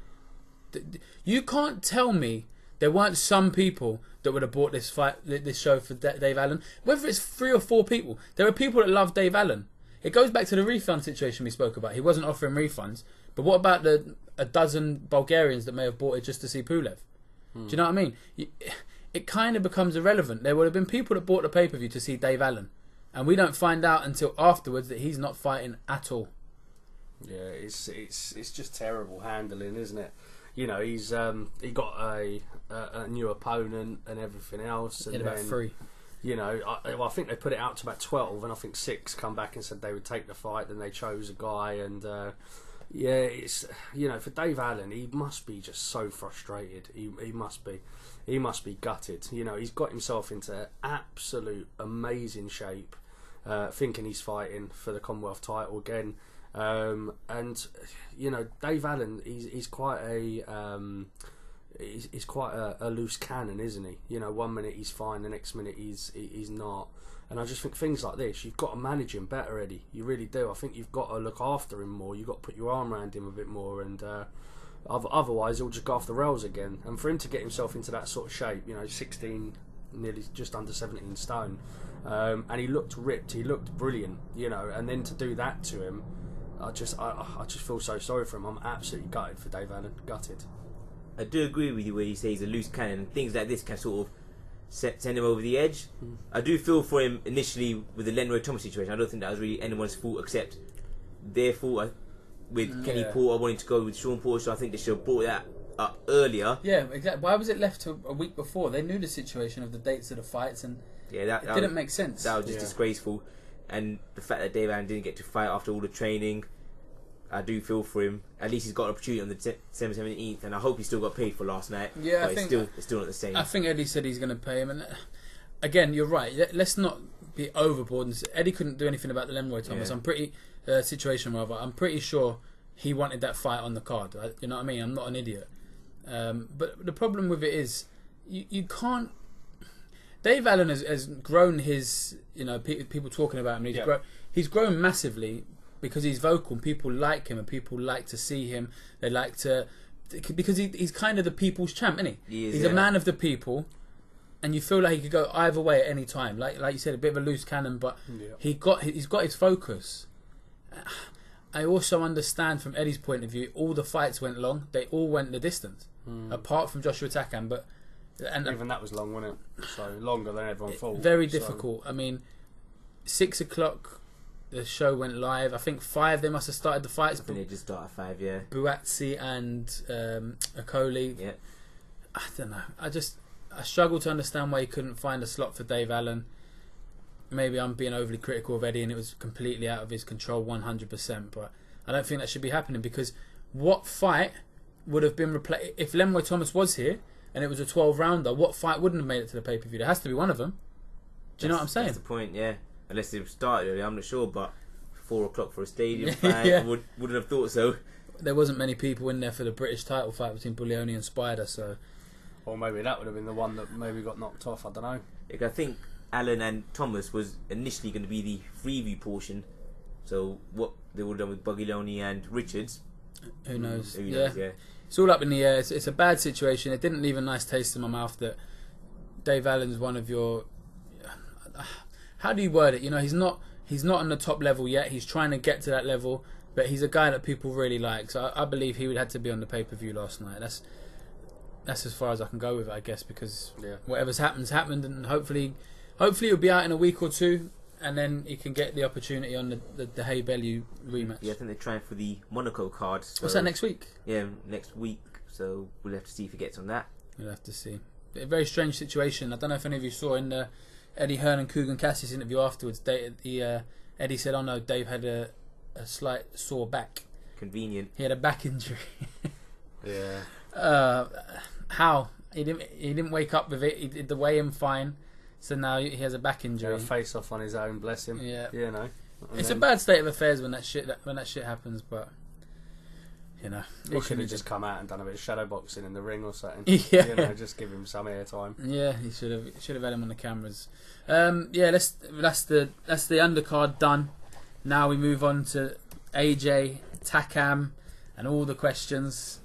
S1: You can't tell me there weren't some people that would have bought this show for Dave Allen. Whether it's 3 or 4 people, there are people that love Dave Allen. It goes back to the refund situation we spoke about. He wasn't offering refunds, but what about a dozen Bulgarians that may have bought it just to see Pulev? Do you know what I mean? It kind of becomes irrelevant. There would have been people that bought the pay-per-view to see Dave Allen, and we don't find out until afterwards that he's not fighting at all.
S2: Yeah, it's just terrible handling, isn't it? You know, he got a new opponent and everything else, and
S1: about 3.
S2: You know, I think they put it out to about 12, and I think 6 come back and said they would take the fight. Then they chose a guy, and it's for Dave Allen, he must be just so frustrated. He must be gutted. You know, he's got himself into absolute amazing shape, thinking he's fighting for the Commonwealth title again. And Dave Allen, he's quite a loose cannon, isn't he? You know, one minute he's fine, the next minute he's not. And I just think things like this, you've got to manage him better, Eddie. You really do. I think you've got to look after him more. You've got to put your arm around him a bit more, and otherwise he'll just go off the rails again. And for him to get himself into that sort of shape, 16, nearly just under 17 stone, and he looked ripped, he looked brilliant, and then to do that to him, I just feel so sorry for him. I'm absolutely gutted for Dave Allen. Gutted.
S3: I do agree with you where you say he's a loose cannon, and things like this can sort of send him over the edge. I do feel for him initially with the Lenroy Thomas situation. I don't think that was really anyone's fault except their fault with Kenny Porter wanting to go with Sean Porter, so I think they should have brought that up earlier.
S1: Yeah, exactly. Why was it left to a week before? They knew the situation of the dates of the fights, and it didn't make sense.
S3: That was just disgraceful. And the fact that Dave Allen didn't get to fight after all the training, I do feel for him. At least he's got an opportunity on the 17th, and I hope he still got paid for last night.
S1: Yeah,
S3: but it's still not the same.
S1: I think Eddie said he's going to pay him, and again, you're right. Let's not be overboard. And Eddie couldn't do anything about the Leroy Thomas.
S3: Yeah.
S1: I'm pretty situation rather. I'm pretty sure he wanted that fight on the card. You know what I mean? I'm not an idiot. But the problem with it is you can't. Dave Allen has grown his, people talking about him. He's grown massively because he's vocal. And people like him and people like to see him. They like to, because he's kind of the people's champ, isn't he? He's a man of the people, and you feel like he could go either way at any time. Like you said, a bit of a loose cannon, but he's got his focus. I also understand from Eddie's point of view, all the fights went long. They all went the distance, apart from Joshua Takam, and
S2: even that was long, wasn't it? So longer than everyone thought.
S1: Very difficult. I mean, 6 o'clock, the show went live. I think 5 they must have started the fights.
S3: I think they just started at 5, yeah.
S1: Buatsi and Akoli.
S3: Yeah.
S1: I don't know. I struggle to understand why he couldn't find a slot for Dave Allen. Maybe I'm being overly critical of Eddie and it was completely out of his control 100%, but I don't think that should be happening, because what fight would have been replaced if Leroy Thomas was here and it was a 12-rounder? What fight wouldn't have made it to the pay-per-view? There has to be one of them. Do you know what I'm saying?
S3: That's the point, yeah. Unless they've started early, I'm not sure, but 4 o'clock for a stadium fight,
S1: Yeah.
S3: wouldn't have thought so.
S1: There wasn't many people in there for the British title fight between Buglioni and Spider, so...
S2: Or maybe that would have been the one that maybe got knocked off, I don't know.
S3: I think Allen and Thomas was initially going to be the freeview portion, so what they would have done with Buglioni and Richards,
S1: who knows?
S3: Who knows, yeah.
S1: It's all up in the air. It's a bad situation. It didn't leave a nice taste in my mouth that Dave Allen's one of your... How do you word it? He's not on the top level yet. He's trying to get to that level, but he's a guy that people really like. So I believe he would have to be on the pay-per-view last night. That's as far as I can go with it, I guess, because whatever's happened, and hopefully he'll be out in a week or two, and then he can get the opportunity on the Hay Bellew rematch.
S3: Yeah, I think they're trying for the Monaco card. So
S1: what's that, next week?
S3: Yeah, next week. So we'll have to see if he gets on that.
S1: We'll have to see. A very strange situation. I don't know if any of you saw in the Eddie Hearn and Kugan Cassius interview afterwards. Eddie said, "Oh no, Dave had a slight sore back.
S3: Convenient.
S1: He had a back injury."
S2: Yeah.
S1: How? He didn't wake up with it. He did the weigh-in fine, so now he has a back injury.
S2: Face off on his own, bless him.
S1: Yeah.
S2: It's
S1: a bad state of affairs when that shit happens, but
S2: he should have just come out and done a bit of shadow boxing in the ring or something.
S1: Yeah.
S2: Just give him some airtime.
S1: Yeah, he should have had him on the cameras. That's the undercard done. Now we move on to AJ, Takam, and all the questions.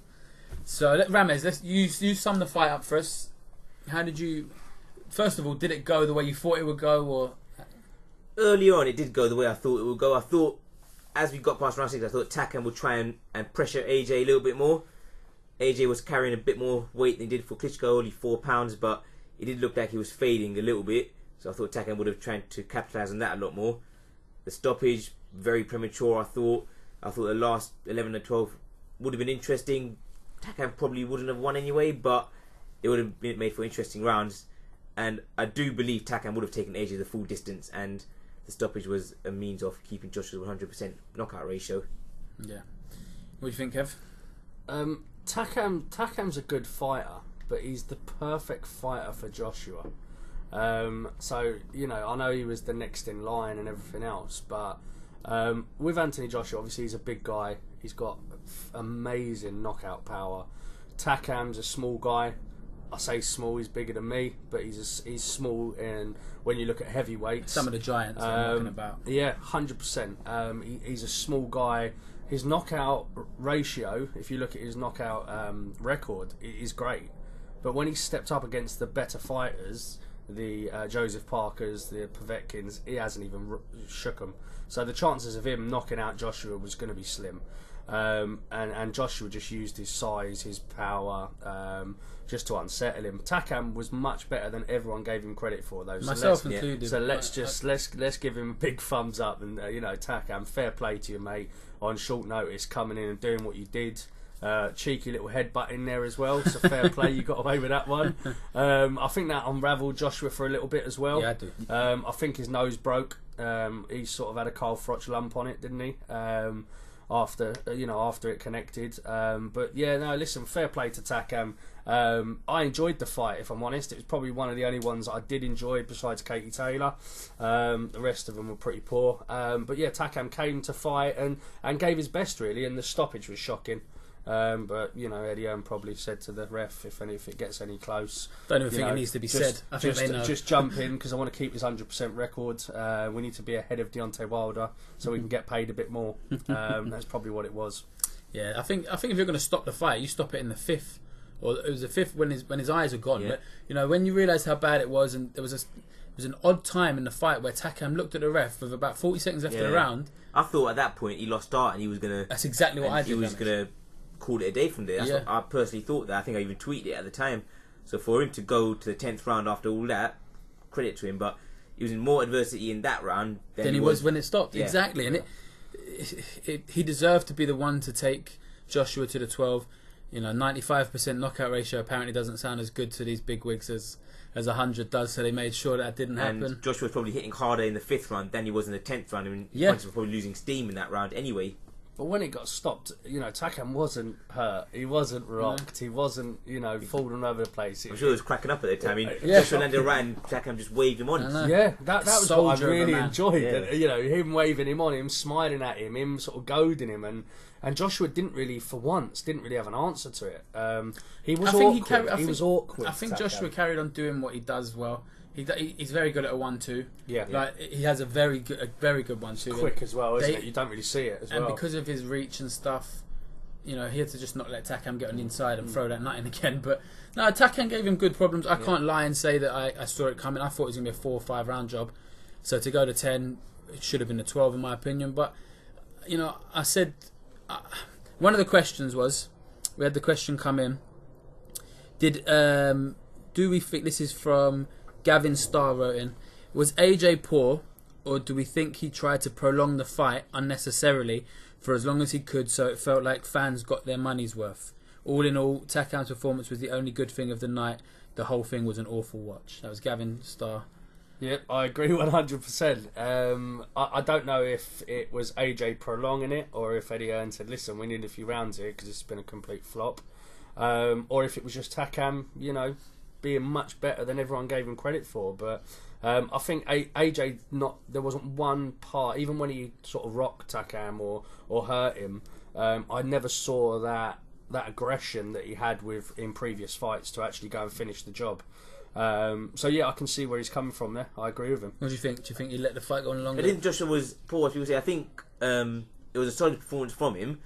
S1: So Ramez, you sum the fight up for us. How did you? First of all, did it go the way you thought it would go, or?
S3: Early on, it did go the way I thought it would go. I thought, as we got past round 6, I thought Takam would try and pressure AJ a little bit more. AJ was carrying a bit more weight than he did for Klitschko, only 4 pounds, but it did look like he was fading a little bit. So I thought Takam would have tried to capitalise on that a lot more. The stoppage, very premature, I thought. I thought the last 11 and 12 would have been interesting. Takam probably wouldn't have won anyway, but it would have been made for interesting rounds. And I do believe Takam would have taken AJ the full distance, and the stoppage was a means of keeping Joshua's 100% knockout ratio.
S1: Yeah. What do you think, Kev?
S2: Takam's a good fighter, but he's the perfect fighter for Joshua. So, I know he was the next in line and everything else, but with Anthony Joshua, obviously he's a big guy. He's got amazing knockout power. Takam's a small guy. I say small, he's bigger than me, but he's small when you look at heavyweights.
S1: Some of the giants I'm talking about.
S2: Yeah, 100%. He's a small guy. His knockout ratio, if you look at his knockout record, is great. But when he stepped up against the better fighters, the Joseph Parkers, the Povetkins, he hasn't even shook them. So the chances of him knocking out Joshua was going to be slim. And Joshua just used his size, his power, just to unsettle him. Takam was much better than everyone gave him credit for, though.
S1: Myself included.
S2: So let's give him a big thumbs up, and Takam, fair play to you, mate, on short notice coming in and doing what you did. Cheeky little headbutt in there as well, so fair play, you got away with that one. I think that unravelled Joshua for a little bit as well.
S1: Yeah, I do.
S2: I think his nose broke. He sort of had a Carl Froch lump on it, didn't he? after it connected. But yeah, no, listen, fair play to Takam. I enjoyed the fight, if I'm honest. It was probably one of the only ones I did enjoy besides Katie Taylor. The rest of them were pretty poor. But yeah, Takam came to fight and gave his best, really, and the stoppage was shocking. But Eddie Hearn probably said to the ref, if it gets any close,
S1: don't even think it needs to be said. I think they know.
S2: Just jump in because I want to keep his 100% record. We need to be ahead of Deontay Wilder so we can get paid a bit more. That's probably what it was.
S1: Yeah, I think if you're going to stop the fight, you stop it in the fifth, or it was the fifth when his eyes are gone.
S3: Yeah.
S1: But when you realise how bad it was, and it was an odd time in the fight where Takam looked at the ref with about 40 seconds left of the round.
S3: I thought at that point he lost start and he was gonna.
S1: That's exactly what I did.
S3: He was gonna call it a day from there. That's what I personally thought. That I think I even tweeted it at the time. So for him to go to the 10th round after all that, credit to him. But he was in more adversity in that round than
S1: he was when it stopped.
S3: Yeah.
S1: Exactly, and he deserved to be the one to take Joshua to the 12. 95% knockout ratio apparently doesn't sound as good to these big wigs as 100 does. So they made sure that didn't happen.
S3: And Joshua was probably hitting harder in the 5th round than he was in the 10th round. I mean, he was probably losing steam in that round anyway.
S2: But when it got stopped, Takam wasn't hurt. He wasn't rocked. He wasn't, falling over the place.
S3: I'm sure he was cracking up at the time. I mean, Joshua landed right and Takam just waved him on.
S2: Yeah, that was what I really enjoyed.
S3: Yeah.
S2: And, him waving him on, him smiling at him sort of goading him. And Joshua didn't really have an answer to it. He was awkward.
S1: I think Joshua carried on doing what he does well. He's very good at a 1-2.
S2: Yeah,
S1: he has a very good 1-2.
S2: Quick as well, isn't it? You don't really see it as well.
S1: And because of his reach and stuff, he had to just not let Takam get on the inside and throw that nut in again. But no, Takam gave him good problems. I can't lie and say that I saw it coming. I thought it was going to be a 4 or 5 round job. So to go to 10, it should have been a 12 in my opinion. But I said one of the questions was, we had the question come in. Do we think, this is from Gavin Starr wrote in, was AJ poor, or do we think he tried to prolong the fight unnecessarily for as long as he could so it felt like fans got their money's worth? All in all, Takam's performance was the only good thing of the night. The whole thing was an awful watch. That was Gavin Starr.
S2: Yep, I agree 100%. I don't know if it was AJ prolonging it or if Eddie Hearn said, listen, we need a few rounds here because it's been a complete flop. Or if it was just Takam, being much better than everyone gave him credit for. But I think AJ, there wasn't one part, even when he sort of rocked Takam or hurt him, I never saw that aggression that he had in previous fights to actually go and finish the job. So yeah, I can see where he's coming from there. I agree with him.
S1: What do you think? Do you think he let the fight go on longer?
S3: I think Joshua was poor, as people say. I think it was a solid performance from him.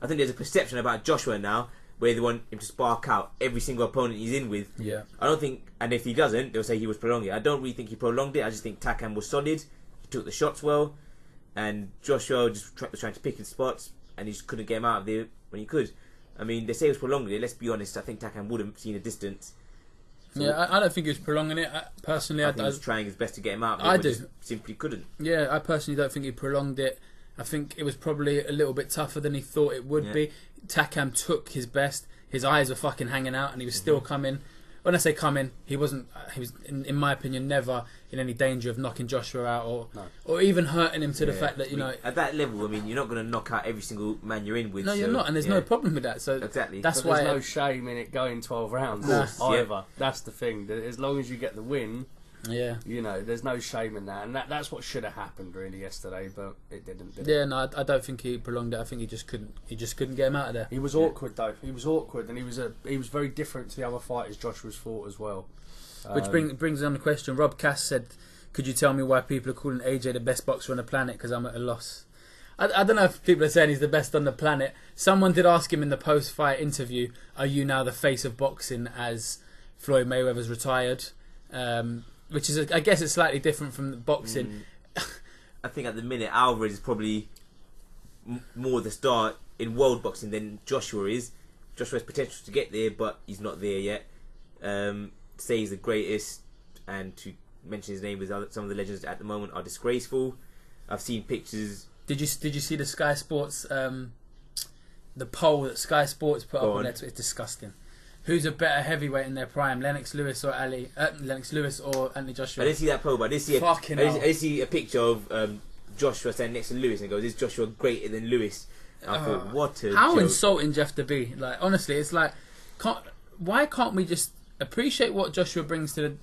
S3: I think there's a perception about Joshua now where they want him to spark out every single opponent he's in with.
S1: Yeah.
S3: I don't think, and if he doesn't, they'll say he was prolonging it. I don't really think he prolonged it. I just think Takam was solid. He took the shots well, and Joshua just was trying to pick his spots, and he just couldn't get him out of there when he could. I mean, they say he was prolonging it. Let's be honest. I think Takam would have seen a distance.
S1: So I don't think he was prolonging it. Personally,
S3: I think he was trying his best to get him out.
S1: I do.
S3: Just simply couldn't.
S1: Yeah, I personally don't think he prolonged it. I think it was probably a little bit tougher than he thought it would be. Takam took his best. His eyes were fucking hanging out, and he was still coming. When I say coming, he wasn't. He was, in my opinion, never in any danger of knocking Joshua out or even hurting him to the fact that
S3: at that level. I mean, you're not going to knock out every single man you're in with.
S1: No, you're not, and there's no problem with that. So
S3: exactly,
S1: that's why
S2: there's no shame in it going 12 rounds either. That's the thing. As long as you get the win.
S1: Yeah,
S2: there's no shame in that, and that's what should have happened really yesterday, but it didn't.
S1: No, I don't think he prolonged it. I think he just couldn't get him out of there.
S2: He was awkward though. He was awkward, and he was very different to the other fighters Joshua's fought as well.
S1: Which brings on the question. Rob Cass said, "Could you tell me why people are calling AJ the best boxer on the planet? Because I'm at a loss." I don't know if people are saying he's the best on the planet. Someone did ask him in the post-fight interview, "Are you now the face of boxing as Floyd Mayweather's retired?" Which is, I guess, it's slightly different from boxing.
S3: I think at the minute Alvarez is probably more the star in world boxing than Joshua is. Joshua has potential to get there, but he's not there yet. Say he's the greatest, and to mention his name with some of the legends at the moment are disgraceful. I've seen pictures.
S1: Did you see the Sky Sports the poll that Sky Sports put up on there? It's disgusting. Who's a better heavyweight in their prime, Lennox Lewis or Anthony Joshua?
S3: I didn't see that poll, but I did see a picture of Joshua standing next to Lewis and goes, "Is Joshua greater than Lewis?" And I thought, what a
S1: how
S3: joke.
S1: insulting do you have to be? Like, honestly, it's like, why can't we just appreciate what Joshua brings to the...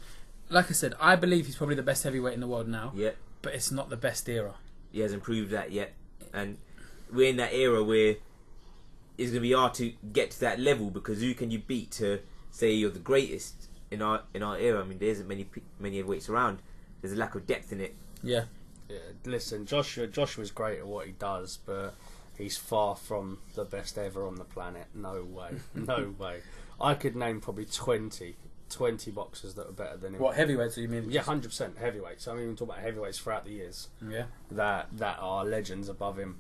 S1: Like I said, I believe he's probably the best heavyweight in the world now.
S3: Yeah.
S1: But it's not the best era.
S3: He hasn't proved that yet. And we're in that era where it's going to be hard to get to that level, because who can you beat to say you're the greatest in our era? I mean, there isn't many heavyweights around. There's a lack of depth in it.
S1: Yeah.
S2: Listen, Joshua's great at what he does, but he's far from the best ever on the planet. No way. No way. I could name probably 20 boxers that are better than him.
S1: What, heavyweights do you mean?
S2: Yeah, 100% heavyweights. I'm even talking about heavyweights throughout the years.
S1: Yeah.
S2: That are legends above him.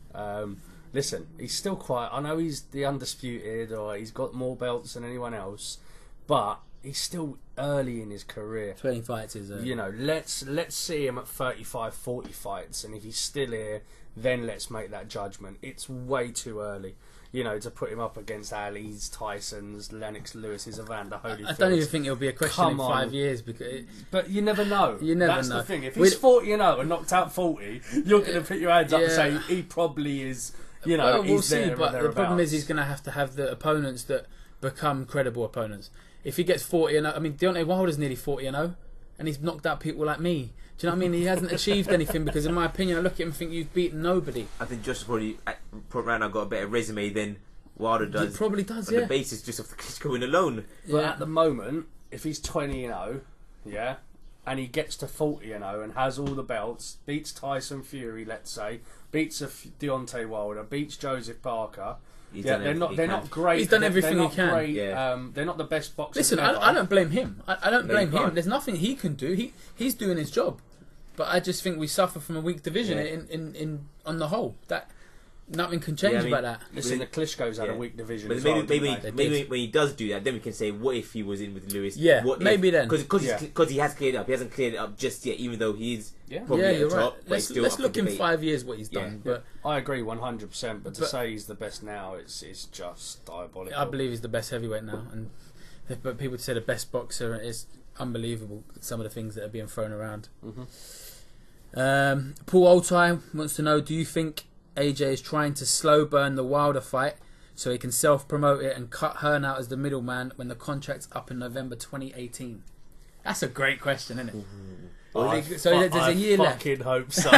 S2: Listen, he's still quite... I know he's the undisputed, or he's got more belts than anyone else, but he's still early in his career.
S1: 20 fights is...
S2: You know, let's see him at 35, 40 fights, and if he's still here, then let's make that judgment. It's way too early, you know, to put him up against Ali's, Tyson's, Lennox Lewis's, Evander Holyfield.
S1: I don't even think it'll be a question in 5 years. Because
S2: but you never know.
S1: You never
S2: That's
S1: know.
S2: the thing. If he's 40-0 and knocked out 40, you're going to put your hands up and say he probably is... You know,
S1: well, we'll
S2: he's
S1: see,
S2: there
S1: but the problem is he's going to have the opponents that become credible opponents. If he gets 40-0, I mean, Deontay Wilder's nearly 40-0, and he's knocked out people like me. Do you know what I mean? He hasn't achieved anything because, in my opinion, I look at him and think you've beaten nobody.
S3: I think Joshua probably right now got a better resume than Wilder does.
S1: He probably does,
S3: on
S1: yeah.
S3: the basis just of the Klitschko win alone.
S2: But at the moment, if he's 20-0, yeah, and he gets to 40-0 and has all the belts, beats Tyson Fury, let's say, beats Deontay Wilder, beats Joseph Parker. They're not great.
S1: He's done everything he can.
S2: Great,
S3: yeah.
S2: They're not the best boxers.
S1: Listen,
S2: ever.
S1: I don't blame him. I don't blame him.
S3: can't.
S1: There's nothing he can do. He's doing his job. But I just think we suffer from a weak division in on the whole. That nothing can change about that.
S2: Listen, the Klitschko's had a weak division.
S3: But
S2: as
S3: maybe when he does do that, then we can say, what if he was in with Lewis?
S1: Yeah,
S3: what
S1: maybe
S3: if,
S1: then.
S3: Because he has cleared it up. He hasn't cleared it up just yet, even though he's probably at the
S1: you're
S3: top.
S1: right.
S3: But he's
S1: Let's
S3: still
S1: look
S3: up for
S1: in
S3: debate.
S1: 5 years what he's done. But
S2: I agree 100%. But to say he's the best now, it's just diabolical.
S1: I believe he's the best heavyweight now. And but people say the best boxer is unbelievable. Some of the things that are being thrown around. Paul Oltai wants to know: do you think AJ is trying to slow burn the Wilder fight so he can self-promote it and cut Hearn out as the middleman when the contract's up in November 2018? That's a great question, isn't it? So there's a year left.
S2: I fucking hope so.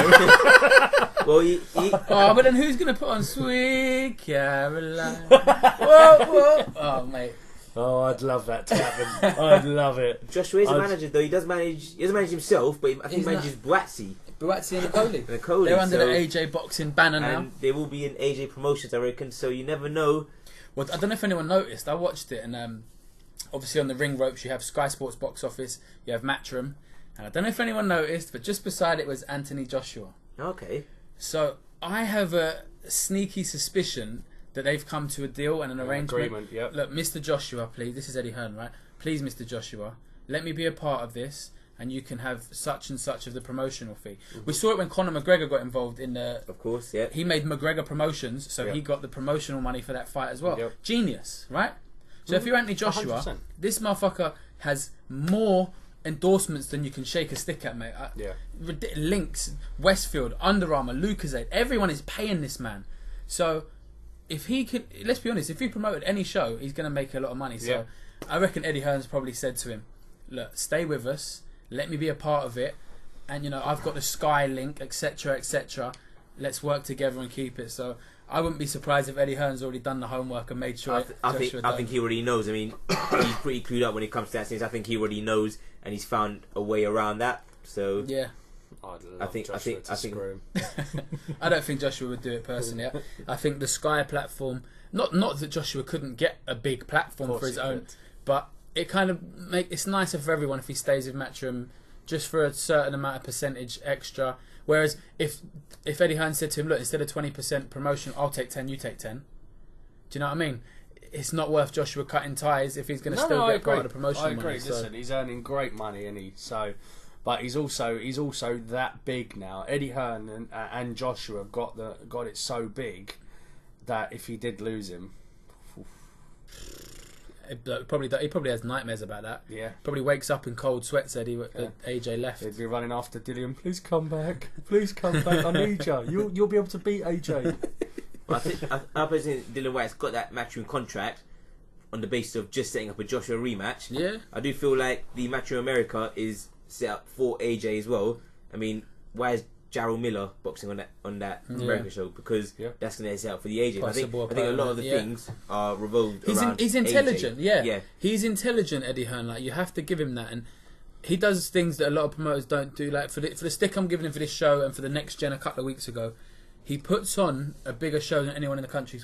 S1: Oh, but then who's going to put on Sweet Caroline? Whoa. Oh, mate.
S2: Oh, I'd love that to happen. I'd love it.
S3: Joshua is a manager, though. He doesn't manage himself, but I think he manages Buatsi.
S1: Buatsi and Nicoli.
S3: Nicoli.
S1: They're under the AJ Boxing banner now.
S3: And there will be an AJ Promotions, I reckon, so you never know.
S1: Well, I don't know if anyone noticed. I watched it, and obviously on the ring ropes you have Sky Sports box office, you have Matchroom, and I don't know if anyone noticed, but just beside it was Anthony Joshua.
S3: Okay.
S1: So I have a sneaky suspicion that they've come to a deal and an arrangement.
S2: Agreement, yep.
S1: Look, Mr. Joshua, please. This is Eddie Hearn, right? Please, Mr. Joshua, let me be a part of this, and you can have such and such of the promotional fee. We saw it when Conor McGregor got involved in the...
S3: Of course, yeah.
S1: He made McGregor Promotions, so he got the promotional money for that fight as well.
S2: Yep.
S1: Genius, right? So if you're Anthony Joshua,
S2: 100%.
S1: this motherfucker has more endorsements than you can shake a stick at, mate. Lynx, Westfield, Under Armour, Lucozade, everyone is paying this man. So if he could, let's be honest, if he promoted any show, he's going to make a lot of money. So I reckon Eddie Hearn's probably said to him, look, stay with us, let me be a part of it, and I've got the Sky link, etc., etc. Let's work together and keep it. So I wouldn't be surprised if Eddie Hearn's already done the homework and made sure.
S3: I think he already knows. I mean, he's pretty clued up when it comes to that things. I think he already knows, and he's found a way around that. So
S1: yeah.
S2: I think screw him.
S1: I don't think Joshua would do it personally. I think the Sky platform, not that Joshua couldn't get a big platform for his own, but it kind of it's nicer for everyone if he stays with Matchroom just for a certain amount of percentage extra. Whereas if Eddie Hearn said to him, look, instead of 20% promotion, I'll take 10, you take 10. Do you know what I mean? It's not worth Joshua cutting ties if he's going to still get part of the promotion.
S2: I agree.
S1: Money,
S2: Listen, he's earning great money, and but he's also that big now. Eddie Hearn and Joshua have got it so big that if he did lose him,
S1: He probably has nightmares about that.
S2: Yeah.
S1: Probably wakes up in cold sweats that AJ left.
S2: He'd be running after Dillian. Please come back. Please come back. I need you. You'll be able to beat AJ.
S3: I personally think Dillian Whyte's got that matchroom contract on the basis of just setting up a Joshua rematch.
S1: Yeah.
S3: I do feel like the Matchroom America is set up for AJ as well. I mean, why is Jarrell Miller boxing on that America show? Because that's going to set up for the AJ. I think a lot of the things are revolved around
S1: He's intelligent,
S3: AJ.
S1: yeah. He's intelligent, Eddie Hearn. Like, you have to give him that. And he does things that a lot of promoters don't do. Like, for the stick I'm giving him for this show and for the next gen a couple of weeks ago, he puts on a bigger show than anyone in the country's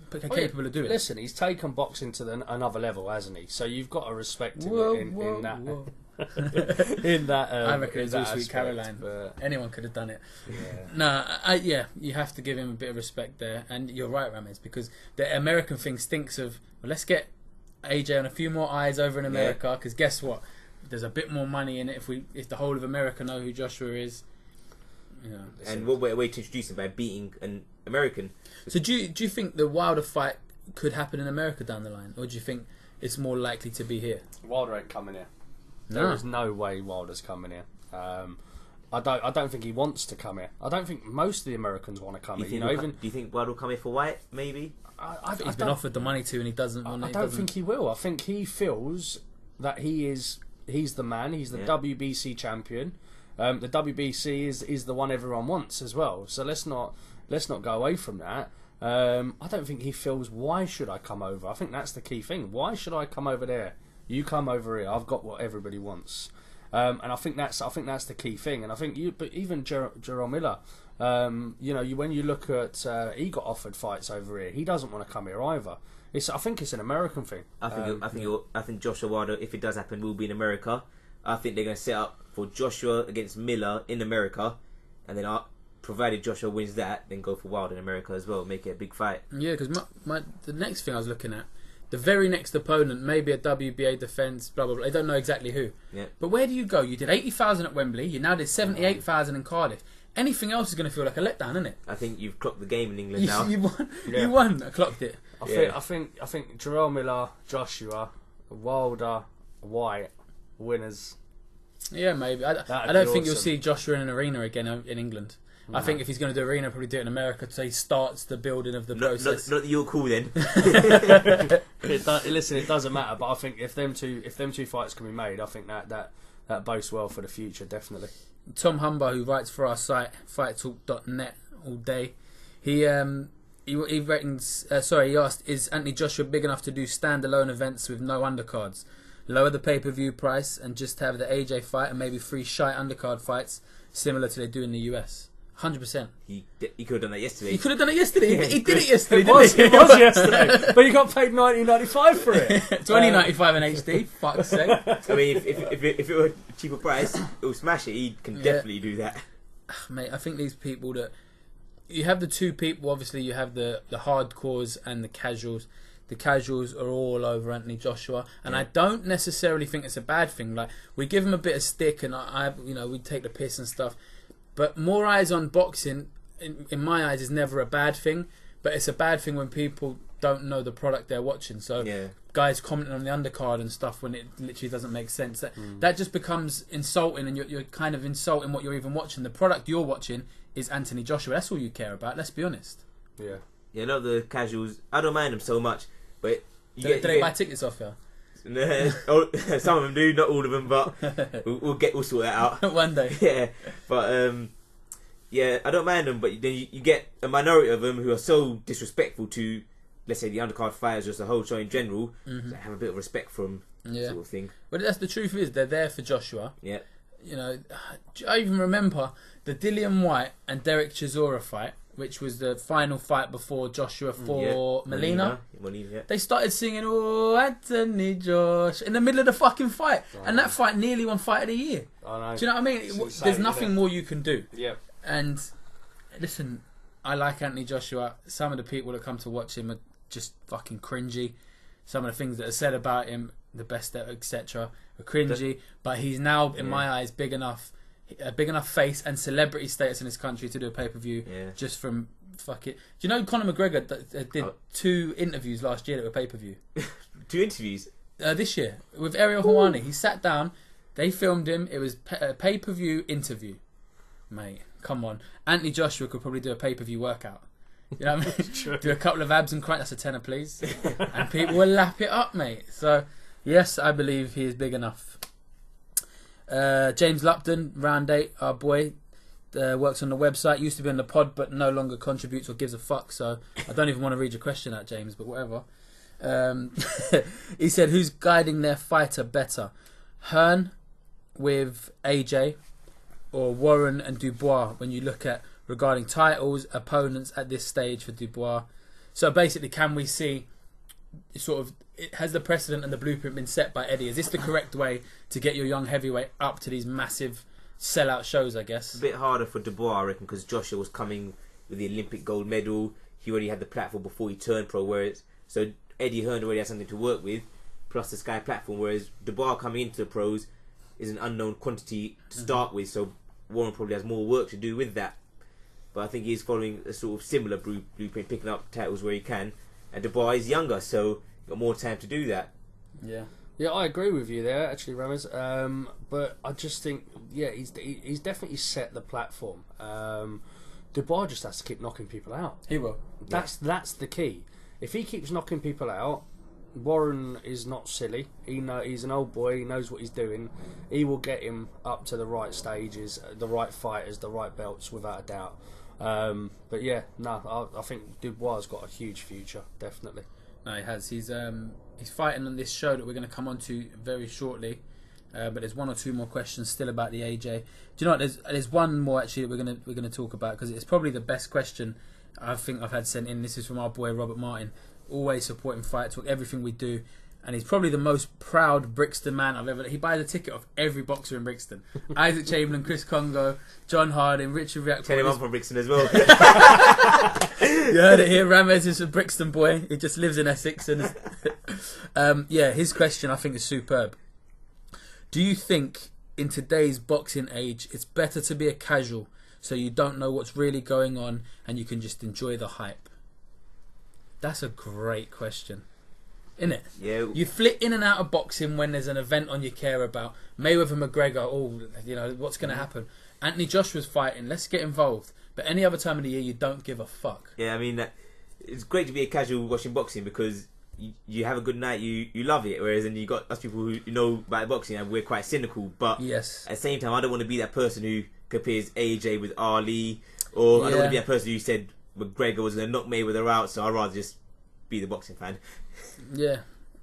S1: capable of doing.
S2: Listen, he's taken boxing to another level, hasn't he? So you've got to respect him in that. In that,
S1: I reckon it's all
S2: aspect,
S1: Sweet Caroline.
S2: but
S1: Anyone could have done it.
S2: yeah.
S1: You have to give him a bit of respect there. And you're right, Ramez, because the American thing stinks of, well, let's get AJ on a few more eyes over in America, because guess what? There's a bit more money in it if the whole of America know who Joshua is. You know,
S3: and what better way to introduce him by beating an American?
S1: So do you think the Wilder fight could happen in America down the line, or do you think it's more likely to be here?
S2: Wilder ain't coming here.
S1: No.
S2: There is no way Wilder's coming here. I don't think he wants to come here. I don't think most of the Americans want to come here.
S3: Do you think Wilder will come here for Whyte? Maybe.
S1: He's been offered the money to, and he doesn't want it.
S2: I don't think he will. I think he feels that he's the man. He's the WBC champion. The WBC is the one everyone wants as well. So let's not go away from that. I don't think he feels, why should I come over? I think that's the key thing. Why should I come over there? You come over here. I've got what everybody wants, and I think that's the key thing. And I think but even Jarrell Miller, when you look at, he got offered fights over here. He doesn't want to come here either. I think it's an American thing.
S3: I think Joshua Wilder, if it does happen, will be in America. I think they're going to set up for Joshua against Miller in America, and then provided Joshua wins that, then go for Wilder in America as well. Make it a big fight.
S1: Yeah, because the next thing I was looking at, the very next opponent, maybe a WBA defence, blah, blah, blah. I don't know exactly who.
S3: Yeah.
S1: But where do you go? You did 80,000 at Wembley. You now did 78,000 in Cardiff. Anything else is going to feel like a letdown, isn't it?
S3: I think you've clocked the game in England now.
S1: You won. Yeah. You won. I clocked it.
S2: I think Jarrell Miller, Joshua, Wilder, Whyte, winners.
S1: Yeah, maybe. I don't think you'll see Joshua in an arena again in England. No. I think if he's going to do arena, probably do it in America, so he starts the building of the process.
S3: Not that you're cool then.
S2: Listen, it doesn't matter, but I think if them two fights can be made, I think that bodes well for the future, definitely.
S1: Tom Humber, who writes for our site fighttalk.net all day, he reckons. He asked, is Anthony Joshua big enough to do standalone events with no undercards? Lower the pay-per-view price and just have the AJ fight and maybe 3 shy undercard fights similar to they do in the US. 100%.
S3: He could have done that yesterday.
S1: He could have done it yesterday. He did it yesterday.
S2: It was yesterday, but he got paid $19.95 for it.
S1: $20.95 in HD. Fuck's sake.
S3: I mean, if it were a cheaper price, it would smash it. He can definitely do that.
S1: Mate, I think these people that you have the two people. Obviously, you have the hardcores and the casuals. The casuals are all over Anthony Joshua, and I don't necessarily think it's a bad thing. Like, we give him a bit of stick, and we take the piss and stuff. But more eyes on boxing, in my eyes, is never a bad thing. But it's a bad thing when people don't know the product they're watching. So guys commenting on the undercard and stuff when it literally doesn't make sense. That just becomes insulting, and you're kind of insulting what you're even watching. The product you're watching is Anthony Joshua. That's all you care about. Let's be honest.
S3: Yeah. Yeah, not the casuals. I don't mind them so much, but
S1: do they buy tickets off you?
S3: Some of them do, not all of them, but we'll sort that out
S1: one day.
S3: Yeah, but I don't mind them, but then you get a minority of them who are so disrespectful to, let's say, the undercard fighters, just the whole show in general. So have a bit of respect for them, sort of thing.
S1: But that's the truth is they're there for Joshua.
S3: Yeah.
S1: I even remember the Dillian Whyte and Derek Chisora fight, which was the final fight before Joshua for Molina. They started singing, "Oh, Anthony Josh," in the middle of the fucking fight. And that fight nearly won Fight of the Year.
S2: I know.
S1: Do you know what I mean? There's nothing more you can do.
S2: Yeah.
S1: And listen, I like Anthony Joshua. Some of the people that come to watch him are just fucking cringy. Some of the things that are said about him, the best, etc., are cringy. But he's now, in my eyes, a big enough face and celebrity status in this country to do a pay-per-view just from fuck it. Do you know Conor McGregor did 2 interviews last year that were pay-per-view?
S3: 2 interviews.
S1: This year with Ariel Helwani. He sat down. They filmed him. It was a pay-per-view interview. Mate, come on. Anthony Joshua could probably do a pay-per-view workout. You know what I mean?
S2: True.
S1: Do a couple of abs and crunch. That's a tenner, please. And people will lap it up, mate. So, yes, I believe he is big enough. James Lupton, round 8, our boy, works on the website. Used to be on the pod, but no longer contributes or gives a fuck. So, I don't even want to read your question out, James, but whatever. He said, who's guiding their fighter better? Hearn with AJ or Warren and Dubois when you look at regarding titles, opponents at this stage for Dubois? So basically, can we see sort of, has the precedent and the blueprint been set by Eddie? Is this the correct way to get your young heavyweight up to these massive sellout shows, I guess?
S3: A bit harder for Dubois, I reckon, because Joshua was coming with the Olympic gold medal. He already had the platform before he turned pro, whereas so Eddie Hearn already has something to work with, plus the Sky platform, whereas Dubois coming into the pros is an unknown quantity to start with, so Warren probably has more work to do with that. But I think he's following a sort of similar blueprint, picking up titles where he can, and Dubois is younger, so got more time to do that.
S2: Yeah, I agree with you there, actually, Ramez. But I just think, yeah, he's definitely set the platform. Dubois just has to keep knocking people out.
S1: He will.
S2: That's the key. If he keeps knocking people out, Warren is not silly. He's an old boy. He knows what he's doing. He will get him up to the right stages, the right fighters, the right belts, without a doubt. But yeah, no, I think Dubois has got a huge future, definitely.
S1: No, he has. He's fighting on this show that we're going to come on to very shortly. But there's 1 or 2 more questions still about the AJ. Do you know what? There's one more actually that we're gonna talk about, because it's probably the best question I think I've had sent in. This is from our boy Robert Martin, always supporting Fight Talk, everything we do, and he's probably the most proud Brixton man I've ever. He buys a ticket of every boxer in Brixton. Isaac Chamberlain, Chris Congo, John Harding, Richard React.
S3: Tell him I'm from Brixton as well.
S1: You heard it here. Ramez is a Brixton boy. He just lives in Essex, and yeah, his question I think is superb. Do you think in today's boxing age it's better to be a casual, so you don't know what's really going on and you can just enjoy the hype? That's a great question, isn't it?
S3: Yeah.
S1: You flit in and out of boxing when there's an event on you care about. Mayweather McGregor, what's going to happen? Anthony Joshua's fighting, let's get involved. But any other time of the year, you don't give a fuck.
S3: Yeah, I mean, it's great to be a casual watching boxing, because you have a good night, you love it. Whereas then you got us people who know about boxing and we're quite cynical. But
S1: yes,
S3: at the same time, I don't want to be that person who compares AJ with Ali, or I don't want to be that person who said McGregor was going to knock Mayweather out, so I'd rather just be the boxing fan.
S1: Yeah,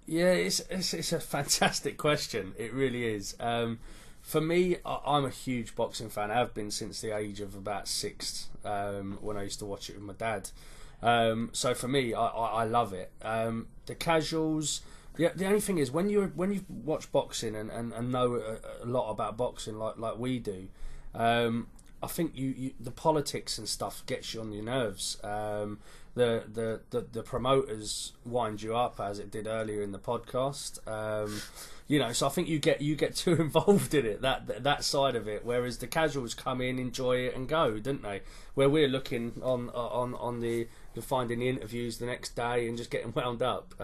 S2: it's a fantastic question. It really is. For me, I'm a huge boxing fan. I have been since the age of about 6, when I used to watch it with my dad. So for me, I love it. The casuals. The only thing is, when you watch boxing and know a lot about boxing like we do, I think you the politics and stuff gets you on your nerves. The promoters wind you up, as it did earlier in the podcast. So I think you get too involved in it, that side of it. Whereas the casuals come in, enjoy it, and go, don't they? Where we're looking on the finding the interviews the next day and just getting wound up.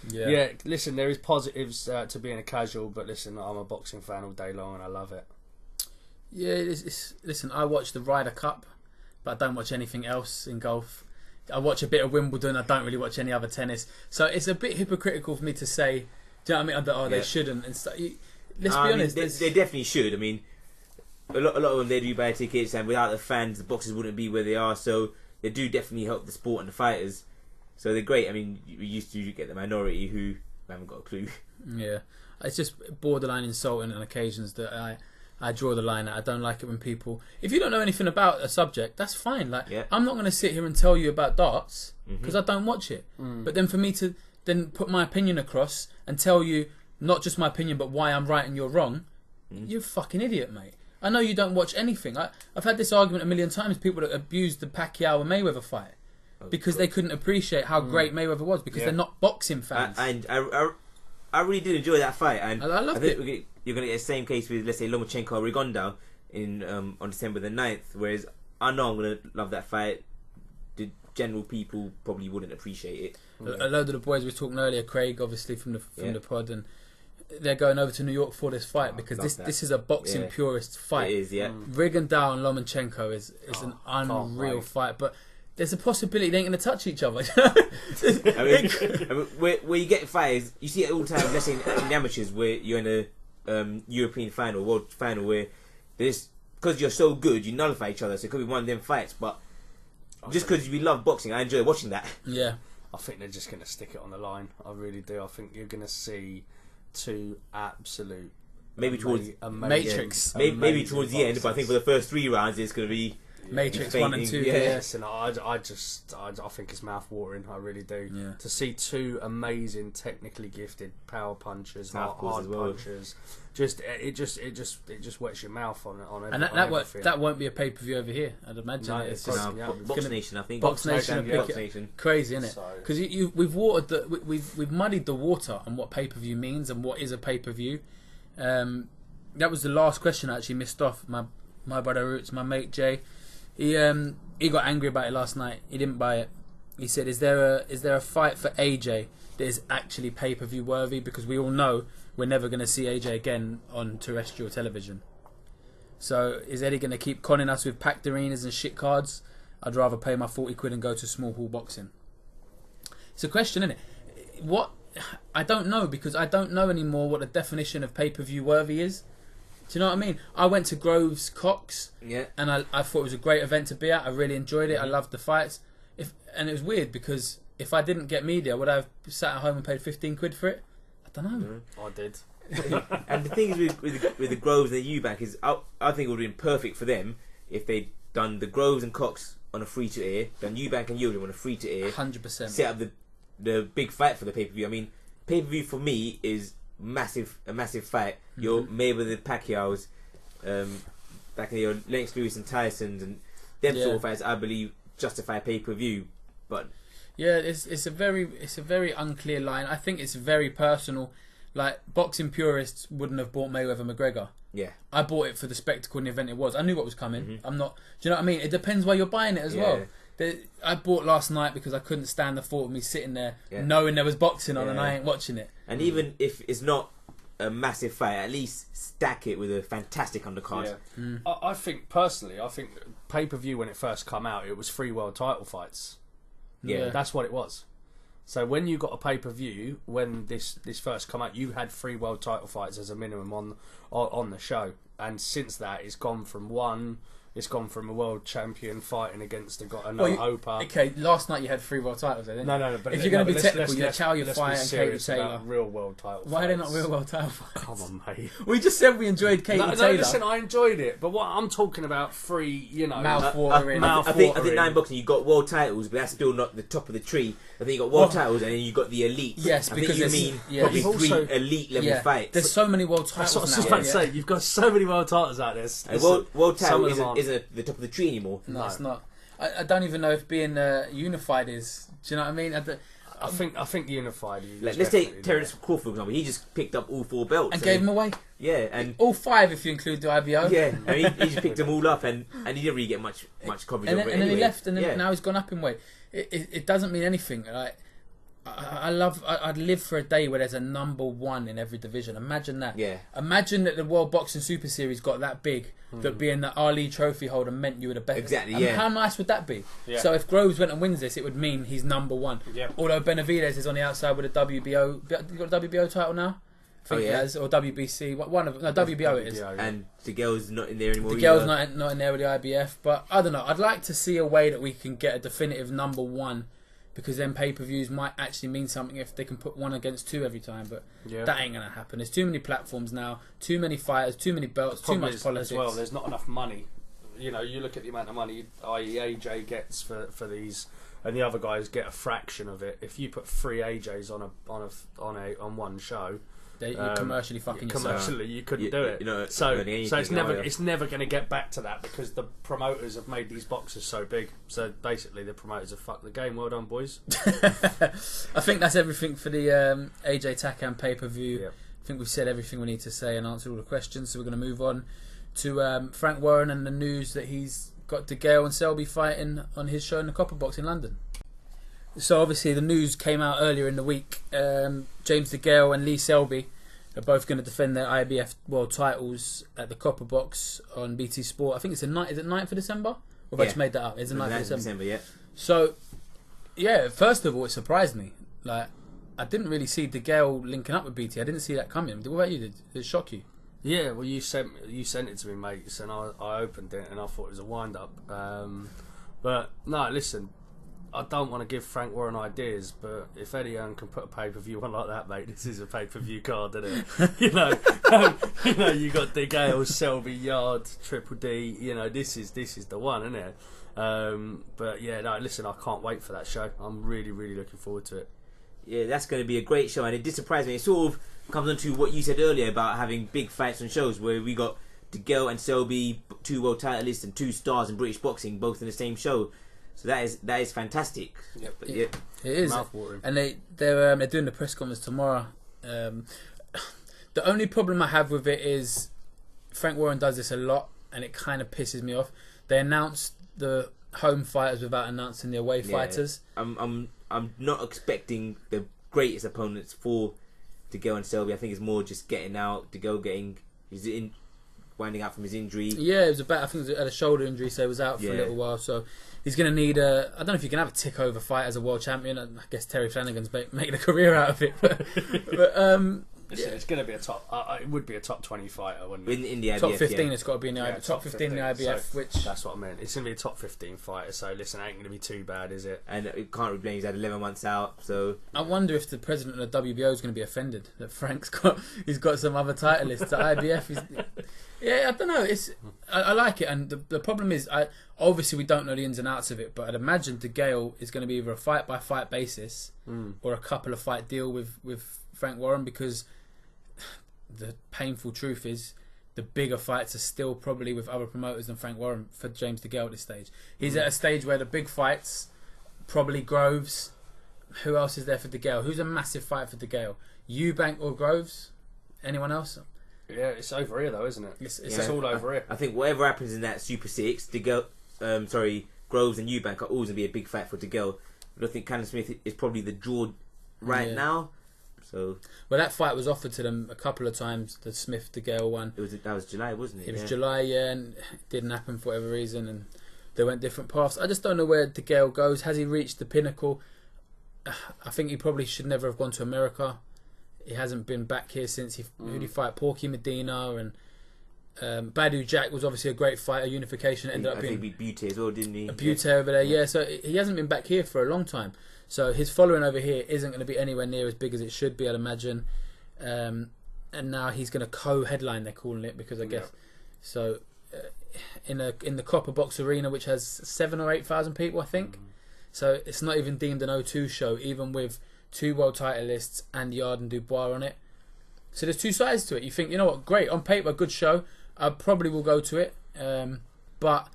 S2: Yeah. Listen, there is positives to being a casual, but listen, I'm a boxing fan all day long and I love it.
S1: Yeah, listen, I watch the Ryder Cup, but I don't watch anything else in golf. I watch a bit of Wimbledon. I don't really watch any other tennis. So it's a bit hypocritical for me to say, do you know what I mean? They shouldn't. And let's be honest.
S3: They definitely should. I mean, a lot of them, they do buy tickets, and without the fans, the boxers wouldn't be where they are. So they do definitely help the sport and the fighters. So they're great. I mean, we used to get the minority who haven't got a clue.
S1: Yeah. It's just borderline insulting on occasions that I draw the line at. I don't like it when people... If you don't know anything about a subject, that's fine. I'm not going to sit here and tell you about darts because I don't watch it. But then for me to then put my opinion across and tell you not just my opinion but why I'm right and you're wrong, you're a fucking idiot, mate. I know you don't watch anything. I've had this argument a million times. People that abused the Pacquiao and Mayweather fight because they couldn't appreciate how great Mayweather was because they're not boxing fans.
S3: I really did enjoy that fight, and
S1: I loved it.
S3: You're going to get the same case with, let's say, Lomachenko or Rigondeaux on December the 9th, whereas I know I'm going to love that fight. general people probably wouldn't appreciate it.
S1: A load of the boys we were talking earlier, Craig, obviously from the pod, and they're going over to New York for this fight because this is a boxing purist fight.
S3: It is, yeah.
S1: Rigondeaux and Lomachenko is an unreal fight, but there's a possibility they ain't going to touch each other.
S3: I mean, where you get fighters, you see it all the time, let's say in the amateurs, where you're in a European final, world final, where there's, because you're so good, you nullify each other, so it could be one of them fights, but just because we love boxing, I enjoy watching that.
S1: Yeah.
S2: I think they're just going to stick it on the line. I really do. I think you're going to see two absolute...
S3: Maybe towards...
S1: Matrix.
S3: Maybe towards the end, but I think for the first 3 rounds, it's going to be...
S1: Matrix 1 and 2.
S2: Yes, and I think it's mouth-watering. I really do.
S1: Yeah.
S2: To see two amazing, technically gifted power punchers, hard punchers, it just wets your mouth on it.
S1: And that won't be a pay-per-view over here, I'd imagine.
S3: No, it's just Box Nation, I think.
S1: Box Nation. Crazy, isn't it? Because we've muddied the water on what pay-per-view means and what is a pay-per-view. That was the last question I actually missed off. My brother Roots, my mate Jay. He got angry about it last night. He didn't buy it. He said, "Is there a fight for AJ that is actually pay-per-view worthy? Because we all know we're never going to see AJ again on terrestrial television. So is Eddie going to keep conning us with packed arenas and shit cards? I'd rather pay my 40 quid and go to small hall boxing." It's a question, isn't it? What? I don't know, because I don't know anymore what the definition of pay-per-view worthy is. Do you know what I mean? I went to Groves Cox, and I thought it was a great event to be at. I really enjoyed it. I loved the fights. And it was weird, because if I didn't get media, would I have sat at home and paid 15 quid for it? I don't know.
S2: I did.
S3: And the thing is with the Groves and the Eubank is, I think it would have been perfect for them if they'd done the Groves and Cox on a free-to-air, done Eubank and Yildirim on a free-to-air.
S1: 100%.
S3: Set up the big fight for the pay-per-view. I mean, pay-per-view for me is a massive fight. Your Mayweather Pacquiao's, back in your Lennox Lewis and Tyson's, and them sort of fights, I believe, justify pay-per-view. But
S1: yeah, it's a very unclear line. I think it's very personal. Like, boxing purists wouldn't have bought Mayweather McGregor.
S3: Yeah,
S1: I bought it for the spectacle and the event it was. I knew what was coming. I'm not. Do you know what I mean? It depends where you're buying it as well. I bought last night because I couldn't stand the thought of me sitting there knowing there was boxing on and I ain't watching it.
S3: And even if it's not a massive fight, at least stack it with a fantastic undercard.
S2: I think personally, pay-per-view when it first come out, it was 3 world title fights.
S1: Yeah,
S2: that's what it was. So when you got a pay-per-view, when this first come out, you had 3 world title fights as a minimum on the show, and since that, it's gone from a world champion fighting against a no-hoper.
S1: Okay, last night you had 3 world titles, didn't you?
S2: No, but
S1: if you're going to be technical, you had Chow Yafai and Katie Taylor.
S2: Real world title
S1: Why are they not real world title fights?
S2: Come on, mate.
S1: We just said we enjoyed Katie Taylor.
S2: No, listen, I enjoyed it, but what I'm talking about,
S1: mouth-watering.
S3: I think 9 boxing, you got world titles, but that's still not the top of the tree. I think you got world titles, and then you got the elite.
S1: Yes, because
S3: you mean probably 3 elite level fights.
S1: There's so many world titles.
S2: That's what I was just about to say. You've got so many world titles out there.
S3: And world title isn't the top of the tree anymore.
S1: No, it's not. I don't even know if being unified is. Do you know what I mean?
S2: I think unified.
S3: Let's take Terence Crawford, for example. He just picked up all 4 belts
S1: and gave them away.
S3: Yeah, and
S1: all 5 if you include the IBO.
S3: Yeah, and he just picked them all up, and he didn't really get much coverage.
S1: And
S3: then
S1: he left, and now he's gone up in weight. It doesn't mean anything. Like, I'd live for a day where there's a number 1 in every division. Imagine that.
S3: Yeah.
S1: Imagine that the World Boxing Super Series got that big, that being the Ali trophy holder meant you were the best.
S3: Exactly,
S1: How nice would that be? Yeah. So if Groves went and wins this, it would mean he's number 1.
S2: Yeah.
S1: Although Benavidez is on the outside with a WBO. You got a WBO title now? I think he has, or WBC. One of no, WBO it is.
S3: And Degale's not in there anymore.
S1: Degale's not in there with the IBF. But I don't know. I'd like to see a way that we can get a definitive number 1. Because then pay-per-views might actually mean something if they can put 1 against 2 every time, but that ain't gonna happen. There's too many platforms now, too many fighters, too many belts, too much politics.
S2: As well, there's not enough money. You know, you look at the amount of money, i.e. AJ gets for these, and the other guys get a fraction of it. If you put 3 AJs on one show,
S1: you're commercially fucking yourself.
S2: Commercially, you couldn't do it.
S3: You know,
S2: so it's never going to get back to that because the promoters have made these boxes so big. So basically, the promoters have fucked the game. Well done, boys.
S1: I think that's everything for the AJ Takam pay-per-view.
S2: Yep.
S1: I think we've said everything we need to say and answered all the questions. So we're going to move on to Frank Warren and the news that he's got Degale and Selby fighting on his show in the Copper Box in London. So obviously the news came out earlier in the week. James Degale and Lee Selby are both going to defend their IBF world titles at the Copper Box on BT Sport. I think it's the night. Is it 9th of December? Or have I just made that up? It's the 9th of December.
S3: Yeah.
S1: So, yeah. First of all, it surprised me. Like, I didn't really see Degale linking up with BT. I didn't see that coming. What about you? Did it shock you?
S2: Yeah, well, you sent it to me, mates, and I opened it and I thought it was a wind up. But no, listen, I don't want to give Frank Warren ideas, but if Eddie Hearn can put a pay-per-view on like that, mate, this is a pay-per-view card, isn't it? you know, you got Degale, Selby, Yard, Triple D. You know, this is the one, isn't it? But yeah, no, listen, I can't wait for that show. I'm really, really looking forward to it.
S3: Yeah, that's going to be a great show, and it did surprise me. It sort of comes on to what you said earlier about having big fights on shows where we got Degale and Selby, 2 world titleists and 2 stars in British boxing, both in the same show. So that is fantastic.
S2: Yep.
S3: But yeah,
S1: it is.
S2: Mouth-watering.
S1: And they're doing the press conference tomorrow. The only problem I have with it is Frank Warren does this a lot, and it kind of pisses me off. They announced the home fighters without announcing the away fighters.
S3: I'm not expecting the greatest opponents for Degale and Selby. I think it's more just getting out. Degale winding up from his injury.
S1: Yeah, it was I think it was a shoulder injury, so he was out for a little while. So he's going to need I don't know if you can have a tick over fight as a world champion. I guess Terry Flanagan's making a career out of it. But
S2: Listen, it's going to be a top. It would be a top 20 fighter, wouldn't it?
S3: In the IBF,
S1: top 15,
S3: yeah.
S1: It's got to be in the IBF. Top 15 in the IBF,
S2: so
S1: which
S2: that's what I meant. It's going to be a top 15 fighter. So listen, it ain't going to be too bad, is it?
S3: And it can't really blame. He's had 11 months out, so
S1: I wonder if the president of the WBO is going to be offended that Frank's got some other titleists at IBF. Yeah, I don't know. I like it, and the problem is, obviously we don't know the ins and outs of it, but I'd imagine Degale is going to be either a fight by fight basis or a couple of fight deal with Frank Warren, because the painful truth is the bigger fights are still probably with other promoters than Frank Warren for James Degale at this stage. He's at a stage where the big fights, probably Groves. Who else is there for Degale? Who's a massive fight for Degale? Eubank or Groves? Anyone else?
S2: Yeah, it's over here though, isn't it? It's all over here.
S3: I think whatever happens in that Super 6, Degale, Groves and Eubank are always going to be a big fight for Degale. But I think Callum Smith is probably the draw right now. So,
S1: well, that fight was offered to them a couple of times. The Smith Degale one.
S3: That was July, wasn't it?
S1: It was July, yeah, and it didn't happen for whatever reason, and they went different paths. I just don't know where Degale goes. Has he reached the pinnacle? I think he probably should never have gone to America. He hasn't been back here since he fight Porky Medina, and Badu Jack was obviously a great fight. A unification ended up being.
S3: I think he beat Butte as well, didn't he?
S1: Butte over there, yeah. So he hasn't been back here for a long time. So his following over here isn't going to be anywhere near as big as it should be, I'd imagine. And now he's going to co-headline, they're calling it, because I guess so. In the Copper Box Arena, which has 7,000 or 8,000 people, I think. So it's not even deemed an O2 show, even with 2 world titleists and Yard and Dubois on it. So there's 2 sides to it. You think, you know what, great, on paper, good show. I probably will go to it. But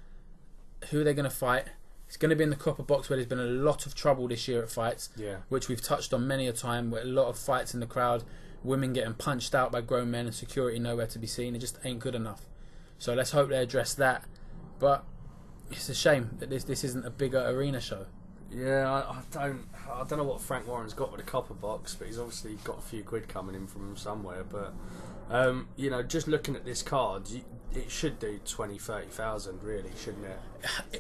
S1: who are they going to fight? It's going to be in the Copper Box, where there's been a lot of trouble this year at fights, which we've touched on many a time, where a lot of fights in the crowd, women getting punched out by grown men and security nowhere to be seen. It just ain't good enough. So let's hope they address that. But it's a shame that this isn't a bigger arena show.
S2: Yeah, I don't know what Frank Warren's got with the Copper Box, but he's obviously got a few quid coming in from him somewhere. But you know, just looking at this card, it should do 20,000-30,000, really, shouldn't it?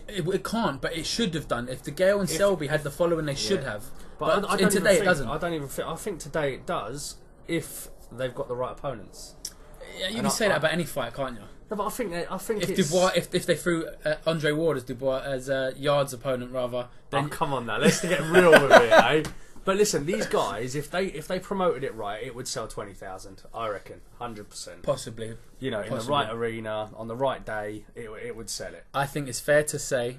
S1: It can't, but it should have done. If Degale and Selby had the following, they should have.
S2: But
S1: I today it doesn't.
S2: I don't even think. I think today it does if they've got the right opponents.
S1: Yeah, you can say that about any fight, can't you?
S2: No, but I think
S1: if
S2: it's...
S1: Dubois, if they threw Andre Ward as Yard's opponent, rather. Then
S2: come on now, let's get real with it, eh? But listen, these guys, if they promoted it right, it would sell 20,000. I reckon, 100%.
S1: Possibly.
S2: You know, in the right arena, on the right day, it would sell it.
S1: I think it's fair to say,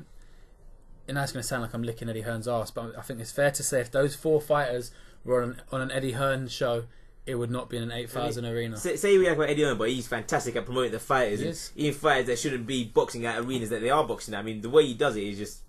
S1: and that's going to sound like I'm licking Eddie Hearn's arse, but I think it's fair to say if those 4 fighters were on an Eddie Hearn show, it would not be in an 8,000 arena.
S3: Say we have about Eddie Hearn, but he's fantastic at promoting the fighters.
S1: Yes.
S3: Even fighters that shouldn't be boxing at arenas that they are boxing at. I mean, the way he does it is just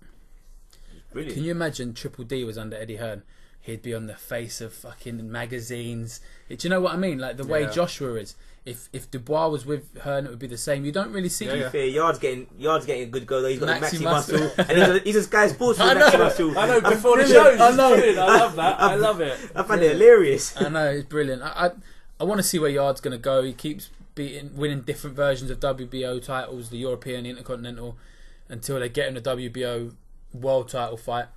S3: brilliant.
S1: Can you imagine Triple D was under Eddie Hearn? he'd be on the face of fucking magazines. Do you know what I mean? Like the way Joshua is. If Dubois was with Hearn, it would be the same. You don't really see.
S3: To be fair, Yard's getting a good goal though. He's got
S1: Maxi
S3: the Maxi muscle, and he's a Sky Sports with Maxi muscle.
S2: I know. Before the show, I love that. I love it.
S3: I find it hilarious.
S1: I know, it's brilliant. I want to see where Yard's going to go. He keeps winning different versions of WBO titles, the European, the Intercontinental, until they get in the WBO World title fight.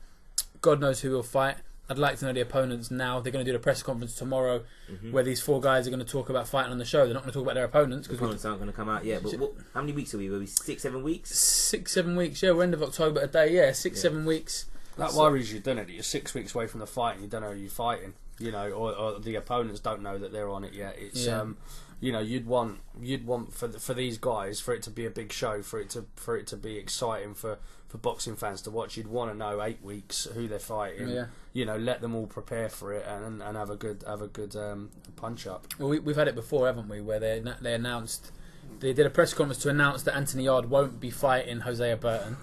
S1: God knows who he'll fight. I'd like to know the opponents now. They're going to do the press conference tomorrow, where these 4 guys are going to talk about fighting on the show. They're not going to talk about their opponents.
S3: The opponents aren't going to come out yet. But how many weeks are we? Were we 6-7 weeks?
S1: 6-7 weeks. Yeah, we're end of October today. Yeah, 6-7 weeks.
S2: That worries you, doesn't it? You're 6 weeks away from the fight and you don't know who you're fighting. Or the opponents don't know that they're on it yet. It's you'd want for these guys, for it to be a big show, for it to be exciting for boxing fans to watch. You'd want to know 8 weeks who they're fighting. Yeah. Let them all prepare for it and have a good punch up.
S1: Well, we've had it before, haven't we? Where they announced, they did a press conference to announce that Anthony Yard won't be fighting Hosea Burton.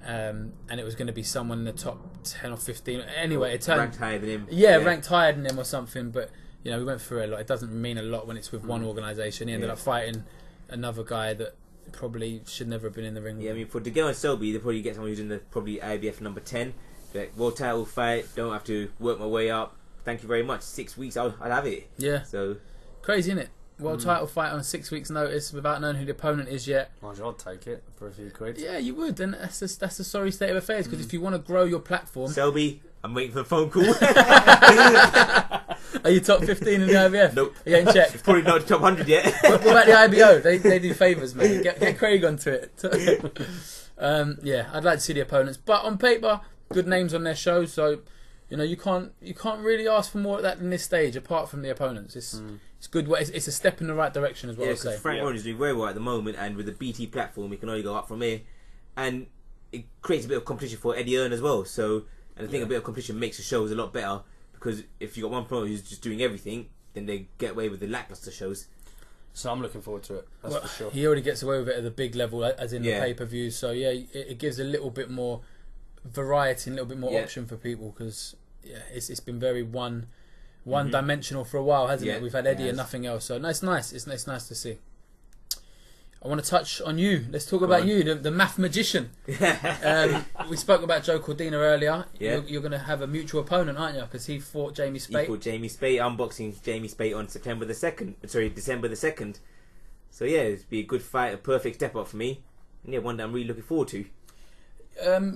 S1: And it was going to be someone in the top 10 or 15. Anyway, it turned
S3: ranked higher than him.
S1: Yeah, ranked higher than him or something. But we went through a lot. It doesn't mean a lot when it's with one organisation. He ended up fighting another guy that probably should never have been in the ring.
S3: Yeah, I mean, for Degale Selby, they probably get someone who's in the probably IBF number 10. Like, world title fight. Don't have to work my way up. Thank you very much. 6 weeks, I'll have it.
S1: Yeah.
S3: So
S1: crazy, isn't it? World title fight on 6 weeks' notice without knowing who the opponent is yet.
S2: I'd take it for a few quid.
S1: Yeah, you would. And that's a sorry state of affairs, because if you want to grow your platform...
S3: Selby, I'm waiting for the phone call.
S1: Are you top 15 in the IBF?
S3: Nope.
S1: You ain't checked?
S3: Probably not top 100 yet.
S1: What about the IBO? They do favours, mate. Get Craig onto it. I'd like to see the opponents. But on paper, good names on their show, so... you can't really ask for more at that than this stage, apart from the opponents. It's good. It's a step in the right direction as well.
S3: Yeah, because Frank Warren is doing very well at the moment, and with the BT platform, he can only go up from here, and it creates a bit of competition for Eddie Earn as well. So, and I think a bit of competition makes the shows a lot better, because if you got one promoter who's just doing everything, then they get away with the lackluster shows.
S2: So I'm looking forward to it. That's for sure.
S1: He already gets away with it at the big level, as in the pay-per-views. So it gives a little bit more variety and a little bit more option for people, because it's been very one-dimensional for a while, hasn't it? We've had Eddie and nothing else. So it's nice. It's nice to see. I want to touch on you. Let's talk about you, the math magician. We spoke about Joe Cordina earlier.
S3: Yeah.
S1: You're going to have a mutual opponent, aren't you? Because he fought Jamie Spate.
S3: He fought Jamie Spate. I'm boxing Jamie Spate on December the 2nd. So it'd be a good fight, a perfect step up for me. And one that I'm really looking forward to.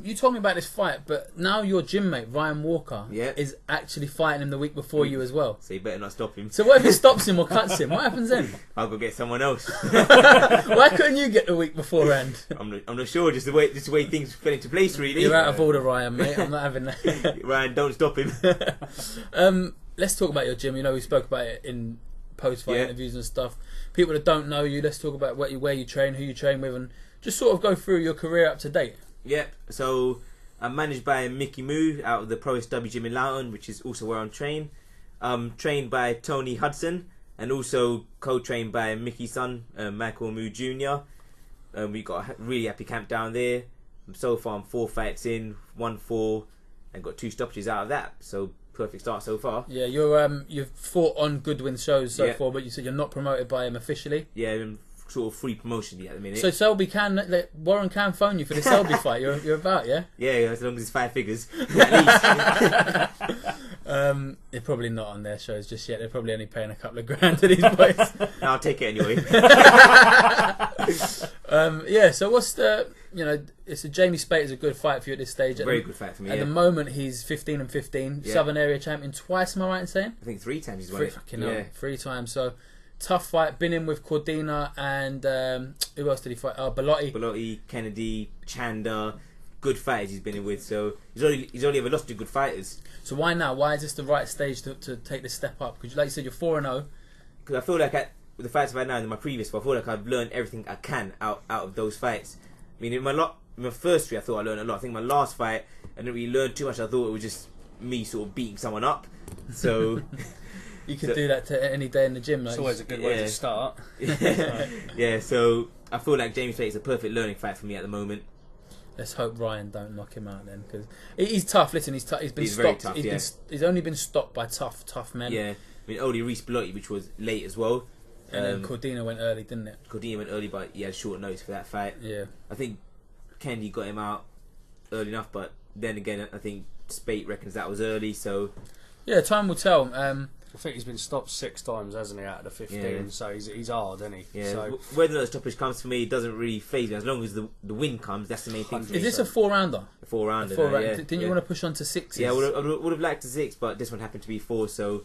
S1: You told me about this fight, but now your gym mate Ryan Walker is actually fighting him the week before you as well.
S3: So you better not stop him.
S1: So what if he stops him or cuts him? What happens then?
S3: I'll go get someone else.
S1: Why couldn't you get the week beforehand?
S3: I'm not sure. Just the way things fell into place, really.
S1: You're out of order, Ryan, mate. I'm not having that.
S3: Ryan, don't stop him.
S1: Let's talk about your gym. We spoke about it in post-fight interviews and stuff. People that don't know you, let's talk about where you train, who you train with, and just sort of go through your career up to date.
S3: Yep, so I'm managed by Mickey Moo out of the Pro SW gym in Loughton, which is also where I'm trained. Trained by Tony Hudson, and also co-trained by Mickey's son, Michael Moo Jr. We got a really happy camp down there. So far I'm 4 fights in, 1-4, and got 2 stoppages out of that. So perfect start so far.
S1: Yeah, you've fought on Goodwin shows so far, but you said you're not promoted by him officially.
S3: Yeah, I'm sort of free promotion at the minute.
S1: So Selby Warren can phone you for the Selby fight. You're about, yeah?
S3: Yeah, as long as it's 5 figures, at
S1: least. They're probably not on their shows just yet. They're probably only paying a couple of grand to these boys.
S3: I'll take it anyway.
S1: So what's the... it's Jamie Spate is a good fight for you at this stage.
S3: Very good fight for me.
S1: At the moment, he's 15-15, Southern Area champion twice. Am I right in saying?
S3: I think 3 times he's won it.
S1: 3 times. So tough fight. Been in with Cordina and who else did he fight? Bellotti,
S3: Kennedy, Chanda. Good fighters he's been in with. So he's only ever lost to good fighters.
S1: So why now? Why is this the right stage to take this step up? Because like you said, you're 4-0.
S3: Because I feel like with the fights I've had now in my previous fight, I feel like I've learned everything I can out of those fights. I mean, in my first 3, I thought I learned a lot. I think my last fight, I didn't really learn too much. I thought it was just me sort of beating someone up. So
S1: you could do that to any day in the gym.
S2: It's always a good way to start.
S3: Yeah, so I feel like Jamie Spate is a perfect learning fight for me at the moment.
S1: Let's hope Ryan don't knock him out then, because he's tough. Listen, he's tough. He's been
S3: very
S1: stopped.
S3: tough,
S1: He's only been stopped by tough men.
S3: Yeah, I mean, only Reece Belotti, which was late as well.
S1: And then Cordina went early, didn't it?
S3: Cordina went early, but he had short notice for that fight.
S1: Yeah.
S3: I think Kennedy got him out early enough, but then again, I think Spate reckons that was early, so...
S1: Yeah, time will tell.
S2: I think he's been stopped 6 times, hasn't he, out of the 15?
S3: Yeah.
S2: So he's hard, isn't he?
S3: Yeah,
S2: So,
S3: whether that stoppage comes for me, it doesn't really faze me. As long as the win comes, that's the main thing for me.
S1: Is this a 4-rounder?
S3: A 4-rounder? Yeah.
S1: Didn't you want to push on to 6s?
S3: Yeah, I would have liked a 6, but this one happened to be 4, so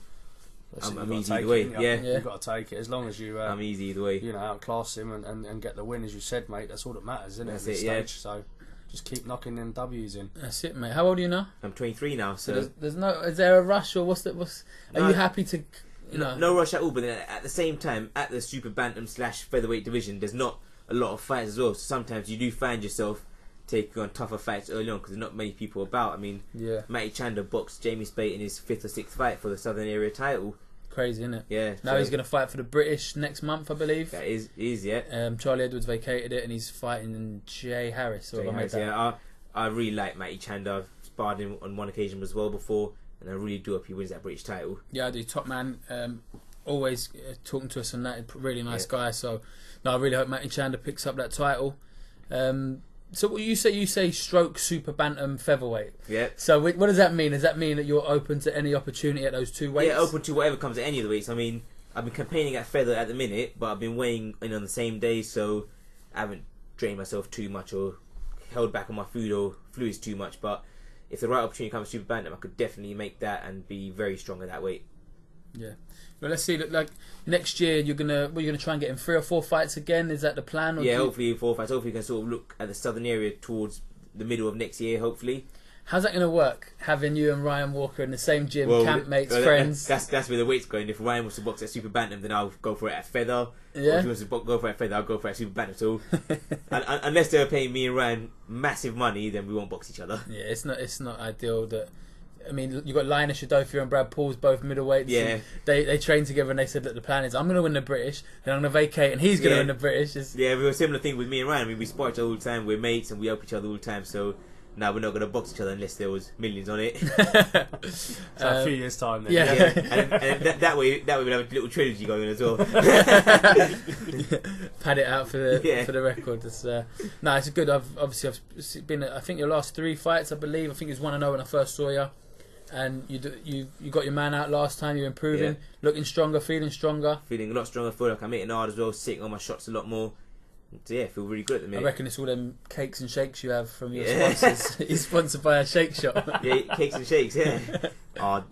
S3: I'm easy either way.
S2: You've got to take it as long as you.
S3: I'm easy either way.
S2: You know, outclass him and get the win, as you said, mate. That's all that matters, isn't it?
S3: That's
S2: at this
S3: it, yeah.
S2: stage? So just keep knocking them W's in.
S1: That's it, mate. How old are you now?
S3: I'm 23 now,
S1: So there's no. Is there a rush or are you happy to?
S3: No rush at all, but then at the same time, at the super bantam / featherweight division, there's not a lot of fights as well. So sometimes you do find yourself taking on tougher fights early on because there's not many people about. I mean, Matty Chandler boxed Jamie Spate in his 5th or 6th fight for the Southern Area title.
S1: Crazy, isn't it?
S3: Yeah.
S1: Now he's going to fight for the British next month, I believe.
S3: That is yeah.
S1: Charlie Edwards vacated it, and he's fighting Jay Harris.
S3: I really like Matty Chandler. I've sparred him on one occasion as well before, and I really do hope he wins that British title.
S1: Yeah, I do. Top man, always talking to us and that. Really nice guy. So, no, I really hope Matty Chandler picks up that title. So what you say stroke super bantam featherweight.
S3: Yeah.
S1: So what does that mean? Does that mean that you're open to any opportunity at those 2 weights?
S3: Yeah, open to whatever comes at any of the weights. I mean, I've been campaigning at feather at the minute, but I've been weighing in on the same day, so I haven't drained myself too much or held back on my food or fluids too much. But if the right opportunity comes to super bantam, I could definitely make that and be very strong at that weight.
S1: Yeah. Well, let's see. Like next year, you're gonna try and get in 3 or 4 fights again. Is that the plan? Or
S3: hopefully 4 fights. Hopefully, we can sort of look at the southern area towards the middle of next year. Hopefully.
S1: How's that going to work? Having you and Ryan Walker in the same gym, campmates, friends.
S3: That's where the weight's going. If Ryan wants to box at super bantam, then I'll go for it at feather.
S1: Yeah.
S3: Or if he wants to go for it at feather, I'll go for it at super bantam. So, unless they're paying me and Ryan massive money, then we won't box each other.
S1: Yeah, it's not ideal that. I mean, you've got Lionel Shadofia and Brad Paul's both middleweights. Yeah. They trained together and they said that the plan is I'm going to win the British, then I'm going to vacate and he's going to win the British.
S3: Yeah, we were a similar thing with me and Ryan. I mean, we spar each other all the time. We're mates and we help each other all the time. So now we're not going to box each other unless there was millions on it.
S2: So a few years' time then.
S1: Yeah.
S3: And that way we'll have a little trilogy going on as well.
S1: Pad it out for the record. It's good. I've been. I think your last 3 fights, I believe. I think it was 1-0 when I first saw you. And you got your man out last time. You're improving, looking stronger, feeling stronger.
S3: Feeling a lot stronger. Feel like I'm hitting hard as well, sitting on my shots a lot more. So yeah, feel really good at the minute.
S1: I reckon it's all them cakes and shakes you have from your sponsors. He's sponsored by a shake shop.
S3: Yeah, cakes and shakes. Yeah. I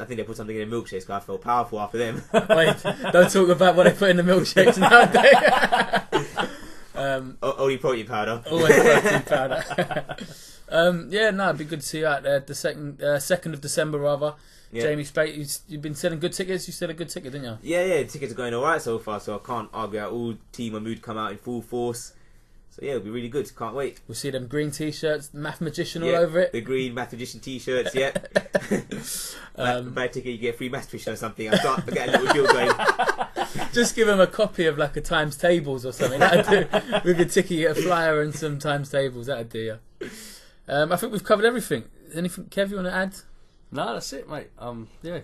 S3: think they put something in the milkshakes because I felt powerful after them.
S1: Wait, don't talk about what they put in the milkshakes nowadays.
S3: Only protein powder.
S1: Always protein powder. It'd be good to see you out there. The 2nd of December, rather. Yeah. Jamie Spate, you've been selling good tickets. You said a good ticket, didn't you?
S3: Yeah. Tickets are going alright so far, so I can't argue at all. Team Mahmood come out in full force. So yeah, it'll be really good. Can't wait.
S1: We'll see them green t-shirts, Math Magician all over it.
S3: The green Math Magician t-shirts, yeah. Buy a ticket, you get a free Math Magician or something. I get a little deal going.
S1: Just give them a copy of like a times tables or something. That'd do. With your ticket, you get a flyer and some times tables. That'd do, yeah. I think we've covered everything. Anything, Kev, you want to add?
S2: No, that's it, mate.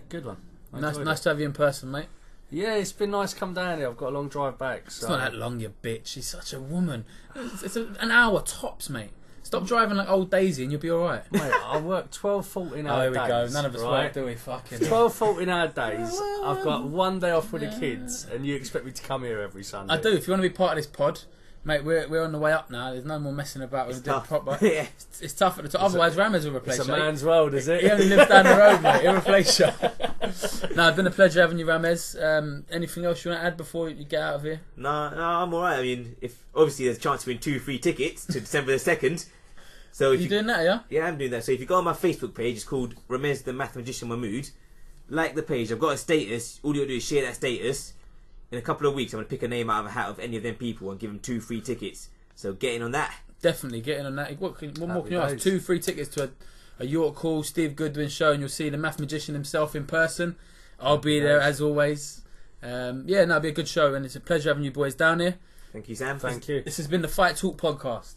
S2: Good one.
S1: Nice to have you in person, mate.
S2: Yeah, it's been nice to come down here. I've got a long drive back. So.
S1: It's not that long, you bitch. She's such a woman. It's an hour tops, mate. Stop driving like old Daisy and you'll be alright.
S2: Mate, I work 12, 14 hour days.
S1: Oh, here we go. None of us
S2: right?
S1: work, do we? Fucking
S2: 12, 14 hour days. I've got 1 day off with the kids and you expect me to come here every Sunday.
S1: I do. If you want to be part of this pod, mate, we're on the way up now. There's no more messing about with the proper.
S3: Yeah.
S1: It's tough at the top. Otherwise, Ramez will replace you.
S2: It's a man's world, is it?
S1: He only lives down the road, mate. He'll replace you. No, it's been a pleasure having you, Ramez. Anything else you want to add before you get out of here?
S3: No, I'm alright. I mean, if obviously there's a chance to win 2 free tickets to December the 2nd. So if
S1: you doing that, yeah?
S3: Yeah, I'm doing that. So if you go on my Facebook page, it's called Ramez the Math Magician Mahmood. Like the page. I've got a status. All you got to do is share that status. In a couple of weeks, I'm going to pick a name out of a hat of any of them people and give them 2 free tickets. So get in on that.
S1: Definitely get in on that. What more can you ask? 2 free tickets to a York Hall Steve Goodwin show, and you'll see the Math Magician himself in person. I'll be there as always. It'll be a good show, and it's a pleasure having you boys down here.
S3: Thank you, Sam.
S2: Thank you.
S1: This has been the Fight Talk podcast.